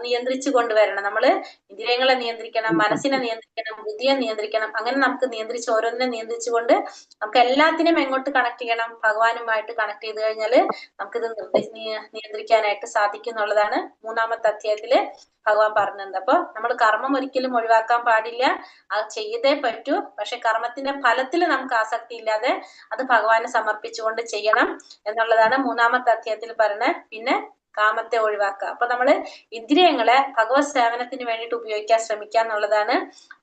നിയന്ത്രിച്ചു കൊണ്ടുവരണം. നമ്മള് ഇന്ദ്രിയങ്ങളെ നിയന്ത്രിക്കണം, മനസ്സിനെ നിയന്ത്രിക്കണം, ബുദ്ധിയെ നിയന്ത്രിക്കണം. അങ്ങനെ നമുക്ക് നിയന്ത്രിച്ച് ഓരോന്നിനെ നിയന്ത്രിച്ചുകൊണ്ട് നമുക്ക് എല്ലാത്തിനും എങ്ങോട്ട് കണക്ട് ചെയ്യണം? ഭഗവാനുമായിട്ട് കണക്ട് ചെയ്ത് കഴിഞ്ഞാല് നമുക്കിത് നിയന്ത്രിക്കാനായിട്ട് സാധിക്കും എന്നുള്ളതാണ് 3-ാമത്തെ അധ്യായത്തില് ഭഗവാൻ പറഞ്ഞത്. അപ്പൊ നമ്മൾ കർമ്മം ഒരിക്കലും ഒഴിവാക്കാൻ പാടില്ല, അത് ചെയ്തേ പറ്റൂ. പക്ഷെ കർമ്മത്തിന്റെ ഫലത്തിൽ നമുക്ക് ആസക്തി ഇല്ലാതെ അത് ഭഗവാനെ സമർപ്പിച്ചുകൊണ്ട് ചെയ്യണം എന്നുള്ളതാണ് 3-ാമത്തെ അധ്യായത്തിൽ പറയുന്നത്. പിന്നെ കാമത്തെ ഒഴിവാക്കുക. അപ്പൊ നമ്മള് ഇന്ദ്രിയങ്ങളെ ഭഗവത് സേവനത്തിന് വേണ്ടിയിട്ട് ഉപയോഗിക്കാൻ ശ്രമിക്കുക എന്നുള്ളതാണ്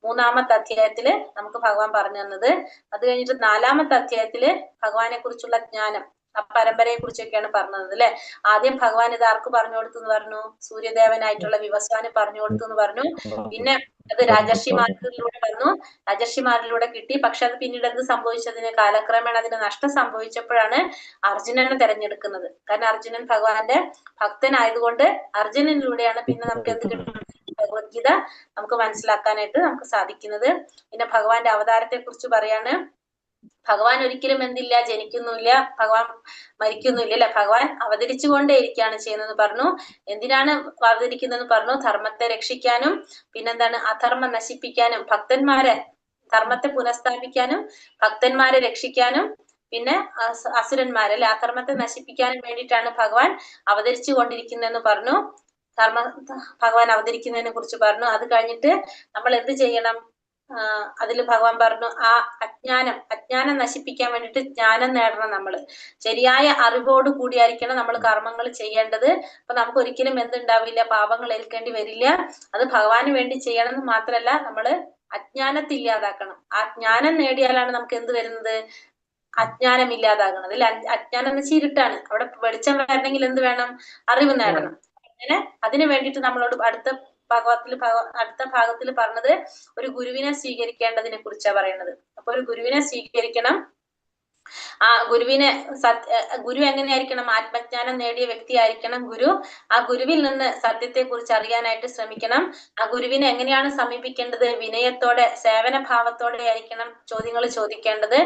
3-ാമത്തെ അധ്യായത്തില് നമുക്ക് ഭഗവാൻ പറഞ്ഞു തന്നത്. അത് കഴിഞ്ഞിട്ട് 4-ാമത്തെ അധ്യായത്തില് ഭഗവാനെ കുറിച്ചുള്ള ജ്ഞാനം, ആ പരമ്പരയെ കുറിച്ചൊക്കെയാണ് പറഞ്ഞത് അല്ലെ. ആദ്യം ഭഗവാൻ ഇത് ആർക്ക് പറഞ്ഞു കൊടുത്തു എന്ന് പറഞ്ഞു? സൂര്യദേവനായിട്ടുള്ള വിവസ്വാന് പറഞ്ഞു കൊടുത്തു എന്ന് പറഞ്ഞു. പിന്നെ അത് രാജർഷിമാരിലൂടെ വന്നു, രാജർഷിമാരിലൂടെ കിട്ടി. പക്ഷെ അത് പിന്നീട് എന്ത് സംഭവിച്ചതിന്? കാലക്രമേണ അതിന് നഷ്ടം സംഭവിച്ചപ്പോഴാണ് അർജുനനെ തെരഞ്ഞെടുക്കുന്നത്. കാരണം അർജുനൻ ഭഗവാന്റെ ഭക്തനായതുകൊണ്ട് അർജുനനിലൂടെയാണ് പിന്നെ നമുക്ക് എന്ത് കിട്ടുന്നത്? ഭഗവത്ഗീത നമുക്ക് മനസ്സിലാക്കാനായിട്ട് നമുക്ക് സാധിക്കുന്നത്. പിന്നെ ഭഗവാന്റെ അവതാരത്തെ കുറിച്ച് പറയാണ്, ഭഗവാൻ ഒരിക്കലും എന്തില്ല? ജനിക്കുന്നില്ല, ഭഗവാൻ മരിക്കുന്നില്ല അല്ലെ. ഭഗവാൻ അവതരിച്ചുകൊണ്ടേ ഇരിക്കുകയാണ് ചെയ്യുന്നത് പറഞ്ഞു. എന്തിനാണ് അവതരിക്കുന്നതെന്ന് പറഞ്ഞു? ധർമ്മത്തെ രക്ഷിക്കാനും, പിന്നെന്താണ്? അധർമ്മം നശിപ്പിക്കാനും, ഭക്തന്മാരെ ധർമ്മത്തെ പുനഃസ്ഥാപിക്കാനും, ഭക്തന്മാരെ രക്ഷിക്കാനും, പിന്നെ അസുരന്മാരെ അല്ലെ അധർമ്മത്തെ നശിപ്പിക്കാനും വേണ്ടിയിട്ടാണ് ഭഗവാൻ അവതരിച്ചു കൊണ്ടിരിക്കുന്നതെന്ന് പറഞ്ഞു. ഭഗവാൻ അവതരിക്കുന്നതിനെ കുറിച്ച് പറഞ്ഞു. അത് കഴിഞ്ഞിട്ട് നമ്മൾ എന്ത് ചെയ്യണം? അതിൽ ഭഗവാൻ പറഞ്ഞു, ആ അജ്ഞാനം നശിപ്പിക്കാൻ വേണ്ടിയിട്ട് ജ്ഞാനം നേടണം. നമ്മള് ശരിയായ അറിവോട് കൂടിയായിരിക്കണം നമ്മൾ കർമ്മങ്ങൾ ചെയ്യേണ്ടത്. അപ്പൊ നമുക്ക് ഒരിക്കലും എന്തുണ്ടാവില്ല? പാപങ്ങൾ ഏൽക്കേണ്ടി വരില്ല. അത് ഭഗവാന് വേണ്ടി ചെയ്യണം എന്ന് മാത്രമല്ല, നമ്മള് അജ്ഞാനത്തെ ഇല്ലാതാക്കണം. ആ ജ്ഞാനം നേടിയാലാണ് നമുക്ക് എന്ത് വരുന്നത്? അജ്ഞാനം ഇല്ലാതാകുന്നത് അല്ലെ. അജ്ഞാനം എന്ന് വെച്ചാൽ ഇരുട്ടാണ്. അവിടെ വെളിച്ചം വരണമെങ്കിൽ എന്ത് വേണം? അറിവ് നേടണം. അങ്ങനെ അതിനു വേണ്ടിയിട്ട് നമ്മളോട് അടുത്ത അടുത്ത ഭാഗത്തിൽ പറഞ്ഞത് ഒരു ഗുരുവിനെ സ്വീകരിക്കേണ്ടതിനെ കുറിച്ചാണ് പറയുന്നത്. അപ്പൊ ഒരു ഗുരുവിനെ സ്വീകരിക്കണം. ആ ഗുരുവിനെ ഗുരു എങ്ങനെയായിരിക്കണം? ആത്മജ്ഞാനം നേടിയ വ്യക്തിയായിരിക്കണം ഗുരു. ആ ഗുരുവിൽ നിന്ന് സത്യത്തെ കുറിച്ച് അറിയാനായിട്ട് ശ്രമിക്കണം. ആ ഗുരുവിനെ എങ്ങനെയാണ് സമീപിക്കേണ്ടത്? വിനയത്തോടെ, സേവന ഭാവത്തോടെ ആയിരിക്കണം ചോദ്യങ്ങൾ ചോദിക്കേണ്ടത്.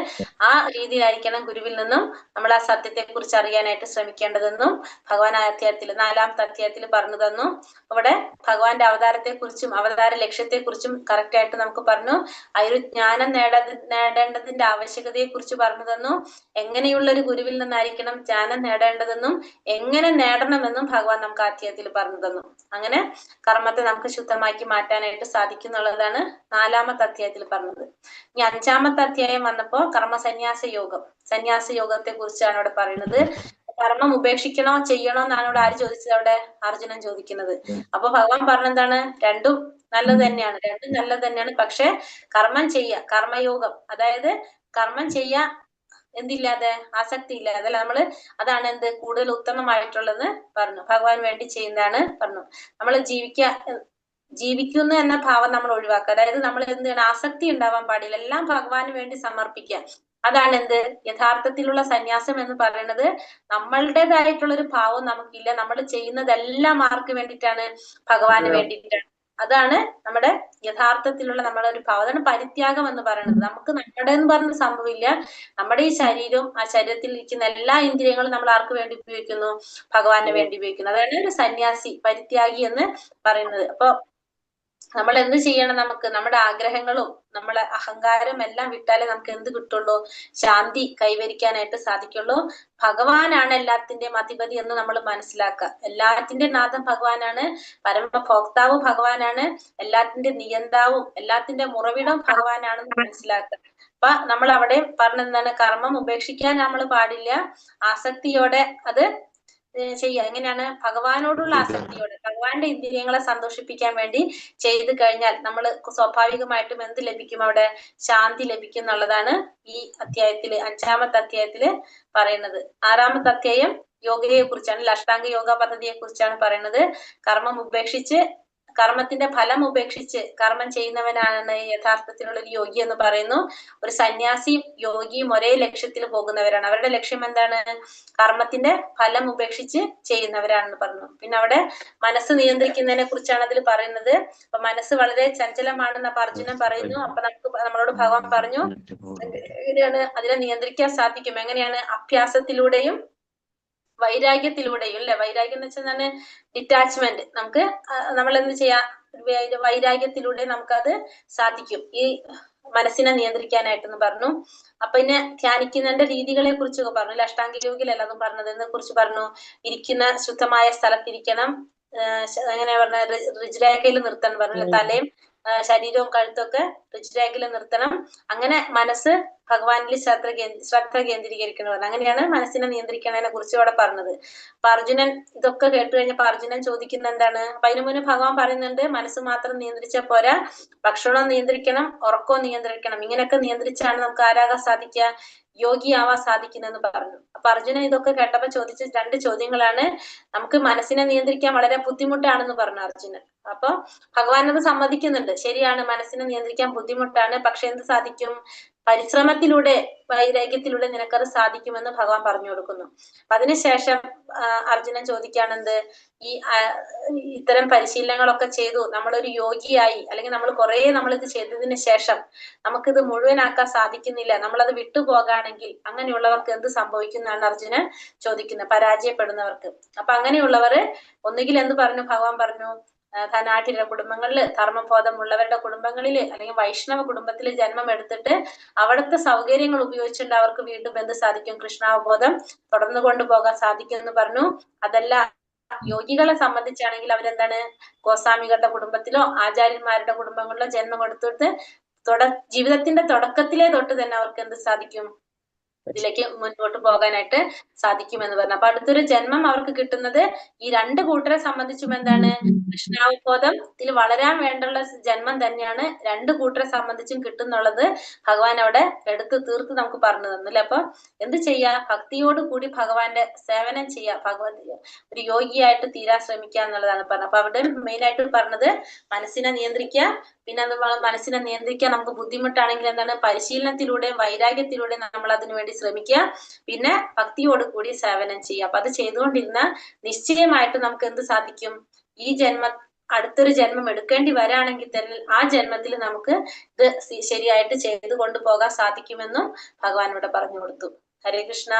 ആ രീതിയിലായിരിക്കണം ഗുരുവിൽ നിന്നും നമ്മൾ ആ സത്യത്തെ കുറിച്ച് അറിയാനായിട്ട് ശ്രമിക്കേണ്ടതെന്നും ഭഗവാൻ ആ അധ്യായത്തിൽ 4ാമത്തെ അധ്യായത്തിൽ പറഞ്ഞു തന്നു. അവിടെ ഭഗവാന്റെ അവതാരത്തെ കുറിച്ചും അവതാര ലക്ഷ്യത്തെ കുറിച്ചും കറക്റ്റ് ആയിട്ട് നമുക്ക് പറഞ്ഞു. ആ ഒരു ജ്ഞാനം നേടേണ്ടതിന്റെ ആവശ്യകതയെ കുറിച്ച് പറഞ്ഞു തന്നു. എങ്ങനെയുള്ള ഒരു ഗുരുവിൽ നിന്നായിരിക്കണം ജ്ഞാനം നേടേണ്ടതെന്നും എങ്ങനെ നേടണമെന്നും ഭഗവാൻ നമുക്ക് അധ്യായത്തിൽ പറഞ്ഞു തന്നു. അങ്ങനെ കർമ്മത്തെ നമുക്ക് ശുദ്ധമാക്കി മാറ്റാനായിട്ട് സാധിക്കും എന്നുള്ളതാണ് 4ാമത്തെ അധ്യായത്തിൽ പറഞ്ഞത്. ഇനി 5ാമത്തെ അധ്യായം വന്നപ്പോ കർമ്മ സന്യാസ യോഗം, സന്യാസ യോഗത്തെ കുറിച്ചാണ് അവിടെ പറയുന്നത്. കർമ്മം ഉപേക്ഷിക്കണോ ചെയ്യണോ എന്നാണ് ഇവിടെ ആര് ചോദിച്ചത്? അവിടെ അർജുനൻ ചോദിക്കുന്നത്. അപ്പൊ ഭഗവാൻ പറഞ്ഞെന്താണ്? രണ്ടും നല്ലത് തന്നെയാണ്, രണ്ടും നല്ലത് തന്നെയാണ്. പക്ഷെ കർമ്മം ചെയ്യുക, കർമ്മയോഗം, അതായത് കർമ്മം ചെയ്യാ എന്തില്ലാതെ, ആസക്തി ഇല്ലാതെ, അല്ല നമ്മള് അതാണ് എന്ത് കൂടുതൽ ഉത്തമമായിട്ടുള്ളത് പറഞ്ഞു. ഭഗവാൻ വേണ്ടി ചെയ്യുന്നതാണ് പറഞ്ഞു. നമ്മൾ ജീവിക്കുന്നു എന്ന ഭാവം നമ്മൾ ഒഴിവാക്കുക. അതായത് നമ്മൾ എന്താണ്, ആസക്തി ഉണ്ടാവാൻ പാടില്ല, എല്ലാം ഭഗവാന് വേണ്ടി സമർപ്പിക്കുക. അതാണ് എന്ത് യഥാർത്ഥത്തിലുള്ള സന്യാസം എന്ന് പറയുന്നത്. നമ്മളുടേതായിട്ടുള്ള ഒരു ഭാവം നമുക്കില്ല. നമ്മൾ ചെയ്യുന്നതെല്ലാം ആർക്ക് വേണ്ടിയിട്ടാണ്? ഭഗവാന് വേണ്ടിയിട്ടാണ്. അതാണ് നമ്മുടെ യഥാർത്ഥത്തിലുള്ള നമ്മുടെ ഒരു ഭാവം. അതാണ് പരിത്യാഗം എന്ന് പറയുന്നത്. നമുക്ക് നമ്മുടെ എന്ന് പറഞ്ഞ സംഭവമില്ല. നമ്മുടെ ഈ ശരീരവും ആ ശരീരത്തിൽ ഇരിക്കുന്ന എല്ലാ ഇന്ദ്രിയങ്ങളും നമ്മൾ ആർക്ക് വേണ്ടി ഉപയോഗിക്കുന്നു? ഭഗവാന് വേണ്ടി ഉപയോഗിക്കുന്നു. അതാണ് ഒരു സന്യാസി, പരിത്യാഗി എന്ന് പറയുന്നത്. അപ്പൊ നമ്മൾ എന്ത് ചെയ്യണം? നമുക്ക് നമ്മുടെ ആഗ്രഹങ്ങളും നമ്മളെ അഹങ്കാരം എല്ലാം വിട്ടാലേ നമുക്ക് എന്ത് കിട്ടുള്ളൂ? ശാന്തി കൈവരിക്കാനായിട്ട് സാധിക്കുള്ളൂ. ഭഗവാനാണ് എല്ലാത്തിന്റെയും അധിപതി എന്ന് നമ്മൾ മനസ്സിലാക്കുക. എല്ലാത്തിന്റെയും നാഥൻ ഭഗവാനാണ്, പരമഭോക്താവ് ഭഗവാനാണ്, എല്ലാത്തിന്റെ നിയന്താവും എല്ലാത്തിന്റെ ഉറവിടവും ഭഗവാനാണെന്ന് മനസ്സിലാക്കുക. അപ്പൊ നമ്മൾ അവിടെ പറഞ്ഞെന്താണ്? കർമ്മം ഉപേക്ഷിക്കാൻ നമ്മൾ പാടില്ല, ആസക്തിയോടെ അത് ചെയ്യുക. എങ്ങനെയാണ്? ഭഗവാനോടുള്ള ആസക്തിയോടെ, ഭഗവാന്റെ ഇന്ദ്രിയങ്ങളെ സന്തോഷിപ്പിക്കാൻ വേണ്ടി ചെയ്തു കഴിഞ്ഞാൽ നമ്മൾ സ്വാഭാവികമായിട്ടും എന്ത് ലഭിക്കും? അവിടെ ശാന്തി ലഭിക്കും എന്നുള്ളതാണ് ഈ അധ്യായത്തില്, 5ാമത്തെ അധ്യായത്തില് പറയുന്നത്. 6ാമത്തെ അധ്യായം യോഗയെ കുറിച്ചാണ്, അഷ്ടാംഗ യോഗ പദ്ധതിയെ കുറിച്ചാണ് പറയുന്നത്. കർമ്മം ഉപേക്ഷിച്ച്, കർമ്മത്തിന്റെ ഫലം ഉപേക്ഷിച്ച് കർമ്മം ചെയ്യുന്നവനാണ് യഥാർത്ഥത്തിലുള്ള ഒരു യോഗി എന്ന് പറയുന്നു. ഒരു സന്യാസിയും യോഗിയും ഒരേ ലക്ഷ്യത്തിൽ പോകുന്നവരാണ്. അവരുടെ ലക്ഷ്യം എന്താണ്? കർമ്മത്തിന്റെ ഫലം ഉപേക്ഷിച്ച് ചെയ്യുന്നവരാണെന്ന് പറഞ്ഞു. പിന്നെ അവിടെ മനസ്സ് നിയന്ത്രിക്കുന്നതിനെ കുറിച്ചാണ് അതിൽ പറയുന്നത്. അപ്പൊ മനസ്സ് വളരെ ചഞ്ചലമാണെന്ന് അപ്പൊ അർജുനൻ പറയുന്നു. അപ്പൊ നമ്മളോട് ഭഗവാൻ പറഞ്ഞു എങ്ങനെയാണ് അതിനെ നിയന്ത്രിക്കാൻ സാധിക്കും? എങ്ങനെയാണ്? അഭ്യാസത്തിലൂടെയും വൈരാഗ്യത്തിലൂടെയും, അല്ലെ? വൈരാഗ്യം എന്ന് വെച്ചാൽ ഡിറ്റാച്ച്മെന്റ്. നമുക്ക് നമ്മൾ എന്ത് ചെയ്യാം? വൈരാഗ്യത്തിലൂടെ നമുക്കത് സാധിക്കും, ഈ മനസ്സിനെ നിയന്ത്രിക്കാനായിട്ടെന്ന് പറഞ്ഞു. അപ്പൊ പിന്നെ ധ്യാനിക്കുന്നതിന്റെ രീതികളെ കുറിച്ചൊക്കെ പറഞ്ഞു. അഷ്ടാംഗ യോഗിയിലല്ല അതും പറഞ്ഞതിനെ കുറിച്ച് പറഞ്ഞു. ഇരിക്കുന്ന ശുദ്ധമായ സ്ഥലത്തിരിക്കണം. എങ്ങനെയാ പറഞ്ഞ? ഋജുരേഖയിൽ നിർത്തണം പറഞ്ഞു. തലയും ശരീരവും കഴുത്തൊക്കെ ഋജുരേഖയിൽ നിർത്തണം. അങ്ങനെ മനസ്സ് ഭഗവാനിൽ ശ്രദ്ധ കേന്ദ്രീകരിക്കണം പറഞ്ഞു. അങ്ങനെയാണ് മനസ്സിനെ നിയന്ത്രിക്കുന്നതിനെ കുറിച്ച് അവിടെ പറഞ്ഞത്. അപ്പൊ അർജുനൻ ഇതൊക്കെ കേട്ട് കഴിഞ്ഞപ്പോ അർജുനൻ ചോദിക്കുന്ന എന്താണ്? അപ്പൊ അതിനു മുന്നേ ഭഗവാൻ പറയുന്നുണ്ട് മനസ്സ് മാത്രം നിയന്ത്രിച്ചാൽ പോരാ, ഭക്ഷണവും നിയന്ത്രിക്കണം, ഉറക്കവും നിയന്ത്രിക്കണം. ഇങ്ങനെയൊക്കെ നിയന്ത്രിച്ചാണ് നമുക്ക് ആരാകാൻ സാധിക്കുക? യോഗിയാവാൻ സാധിക്കുന്നെന്ന് പറഞ്ഞു. അപ്പൊ അർജുനൻ ഇതൊക്കെ കേട്ടപ്പോ ചോദിച്ച 2 ചോദ്യങ്ങളാണ്. നമുക്ക് മനസ്സിനെ നിയന്ത്രിക്കാൻ വളരെ ബുദ്ധിമുട്ടാണെന്ന് പറഞ്ഞു അർജുനൻ. അപ്പൊ ഭഗവാൻ അത് സമ്മതിക്കുന്നുണ്ട്. ശരിയാണ്, മനസ്സിനെ നിയന്ത്രിക്കാൻ ബുദ്ധിമുട്ടാണ്. പക്ഷെ എന്ത് സാധിക്കും? പരിശ്രമത്തിലൂടെ, വൈരാഗ്യത്തിലൂടെ നിനക്കത് സാധിക്കുമെന്ന് ഭഗവാൻ പറഞ്ഞു കൊടുക്കുന്നു. അതിനുശേഷം അർജുനൻ ചോദിക്കുകയാണെന്ത്? ഇത്തരം പരിശീലനങ്ങളൊക്കെ ചെയ്തു നമ്മളൊരു യോഗിയായി, അല്ലെങ്കിൽ നമ്മൾ നമ്മളിത് ചെയ്തതിന് ശേഷം നമുക്കിത് മുഴുവനാക്കാൻ സാധിക്കുന്നില്ല, നമ്മളത് വിട്ടുപോകാണെങ്കിൽ അങ്ങനെയുള്ളവർക്ക് എന്ത് സംഭവിക്കും എന്നാണ് അർജുനൻ ചോദിക്കുന്നത്. പരാജയപ്പെടുന്നവർക്ക്. അപ്പൊ അങ്ങനെയുള്ളവർ ഒന്നുകിൽ എന്ത് പറഞ്ഞു? ഭഗവാൻ പറഞ്ഞു ധനാഠ്യരുടെ കുടുംബങ്ങളിൽ, ധർമ്മബോധമുള്ളവരുടെ കുടുംബങ്ങളിൽ, അല്ലെങ്കിൽ വൈഷ്ണവ കുടുംബത്തിൽ ജന്മം എടുത്തിട്ട് അവിടുത്തെ സൗകര്യങ്ങൾ ഉപയോഗിച്ചുകൊണ്ട് അവർക്ക് വീണ്ടും എന്ത് സാധിക്കും? കൃഷ്ണാവബോധം തുടർന്നു കൊണ്ടുപോകാൻ സാധിക്കും എന്ന് പറഞ്ഞു. അതല്ല, യോഗികളെ സംബന്ധിച്ചാണെങ്കിൽ അവരെന്താണ്? ഗോസ്വാമികളുടെ കുടുംബത്തിലോ ആചാര്യന്മാരുടെ കുടുംബങ്ങളിലോ ജന്മം എടുത്തിട്ട് ജീവിതത്തിന്റെ തുടക്കത്തിലെ തൊട്ട് തന്നെ അവർക്ക് എന്ത് സാധിക്കും? ഇതിലേക്ക് മുൻപോട്ട് പോകാനായിട്ട് സാധിക്കുമെന്ന് പറഞ്ഞു. അപ്പൊ അടുത്തൊരു ജന്മം അവർക്ക് കിട്ടുന്നത് ഈ രണ്ട് കൂട്ടരെ സംബന്ധിച്ചും എന്താണ്, കൃഷ്ണാവബോധം ഇതിൽ വളരാൻ വേണ്ടുള്ള ജന്മം തന്നെയാണ് രണ്ട് കൂട്ടരെ സംബന്ധിച്ചും കിട്ടുന്നുള്ളത് ഭഗവാൻ അവിടെ എടുത്ത് തീർത്ത് നമുക്ക് പറഞ്ഞു തന്നു അല്ലെ. അപ്പൊ എന്ത് ചെയ്യാ, ഭക്തിയോട് കൂടി ഭഗവാന്റെ സേവനം ചെയ്യാ, ഭഗവാൻ ഒരു യോഗിയായിട്ട് തീരാൻ ശ്രമിക്കുക എന്നുള്ളതാണ് പറഞ്ഞത്. അപ്പൊ അവിടെ മെയിൻ ആയിട്ട് പറഞ്ഞത് മനസ്സിനെ നിയന്ത്രിക്കുക, പിന്നെ അത് മനസ്സിനെ നിയന്ത്രിക്കാൻ നമുക്ക് ബുദ്ധിമുട്ടാണെങ്കിൽ എന്താണ്, പരിശീലനത്തിലൂടെയും വൈരാഗ്യത്തിലൂടെയും നമ്മൾ അതിനു വേണ്ടി ശ്രമിക്കുക, പിന്നെ ഭക്തിയോട് കൂടി സേവനം ചെയ്യുക. അപ്പൊ അത് ചെയ്തുകൊണ്ടിരുന്ന നിശ്ചയമായിട്ട് നമുക്ക് എന്ത് സാധിക്കും, ഈ അടുത്തൊരു ജന്മം എടുക്കേണ്ടി വരാണെങ്കിൽ തന്നെ ആ ജന്മത്തിൽ നമുക്ക് ഇത് ശരിയായിട്ട് ചെയ്തു കൊണ്ടുപോകാൻ സാധിക്കുമെന്നും ഭഗവാൻ ഇവിടെ പറഞ്ഞു കൊടുത്തു. ഹരേ കൃഷ്ണ.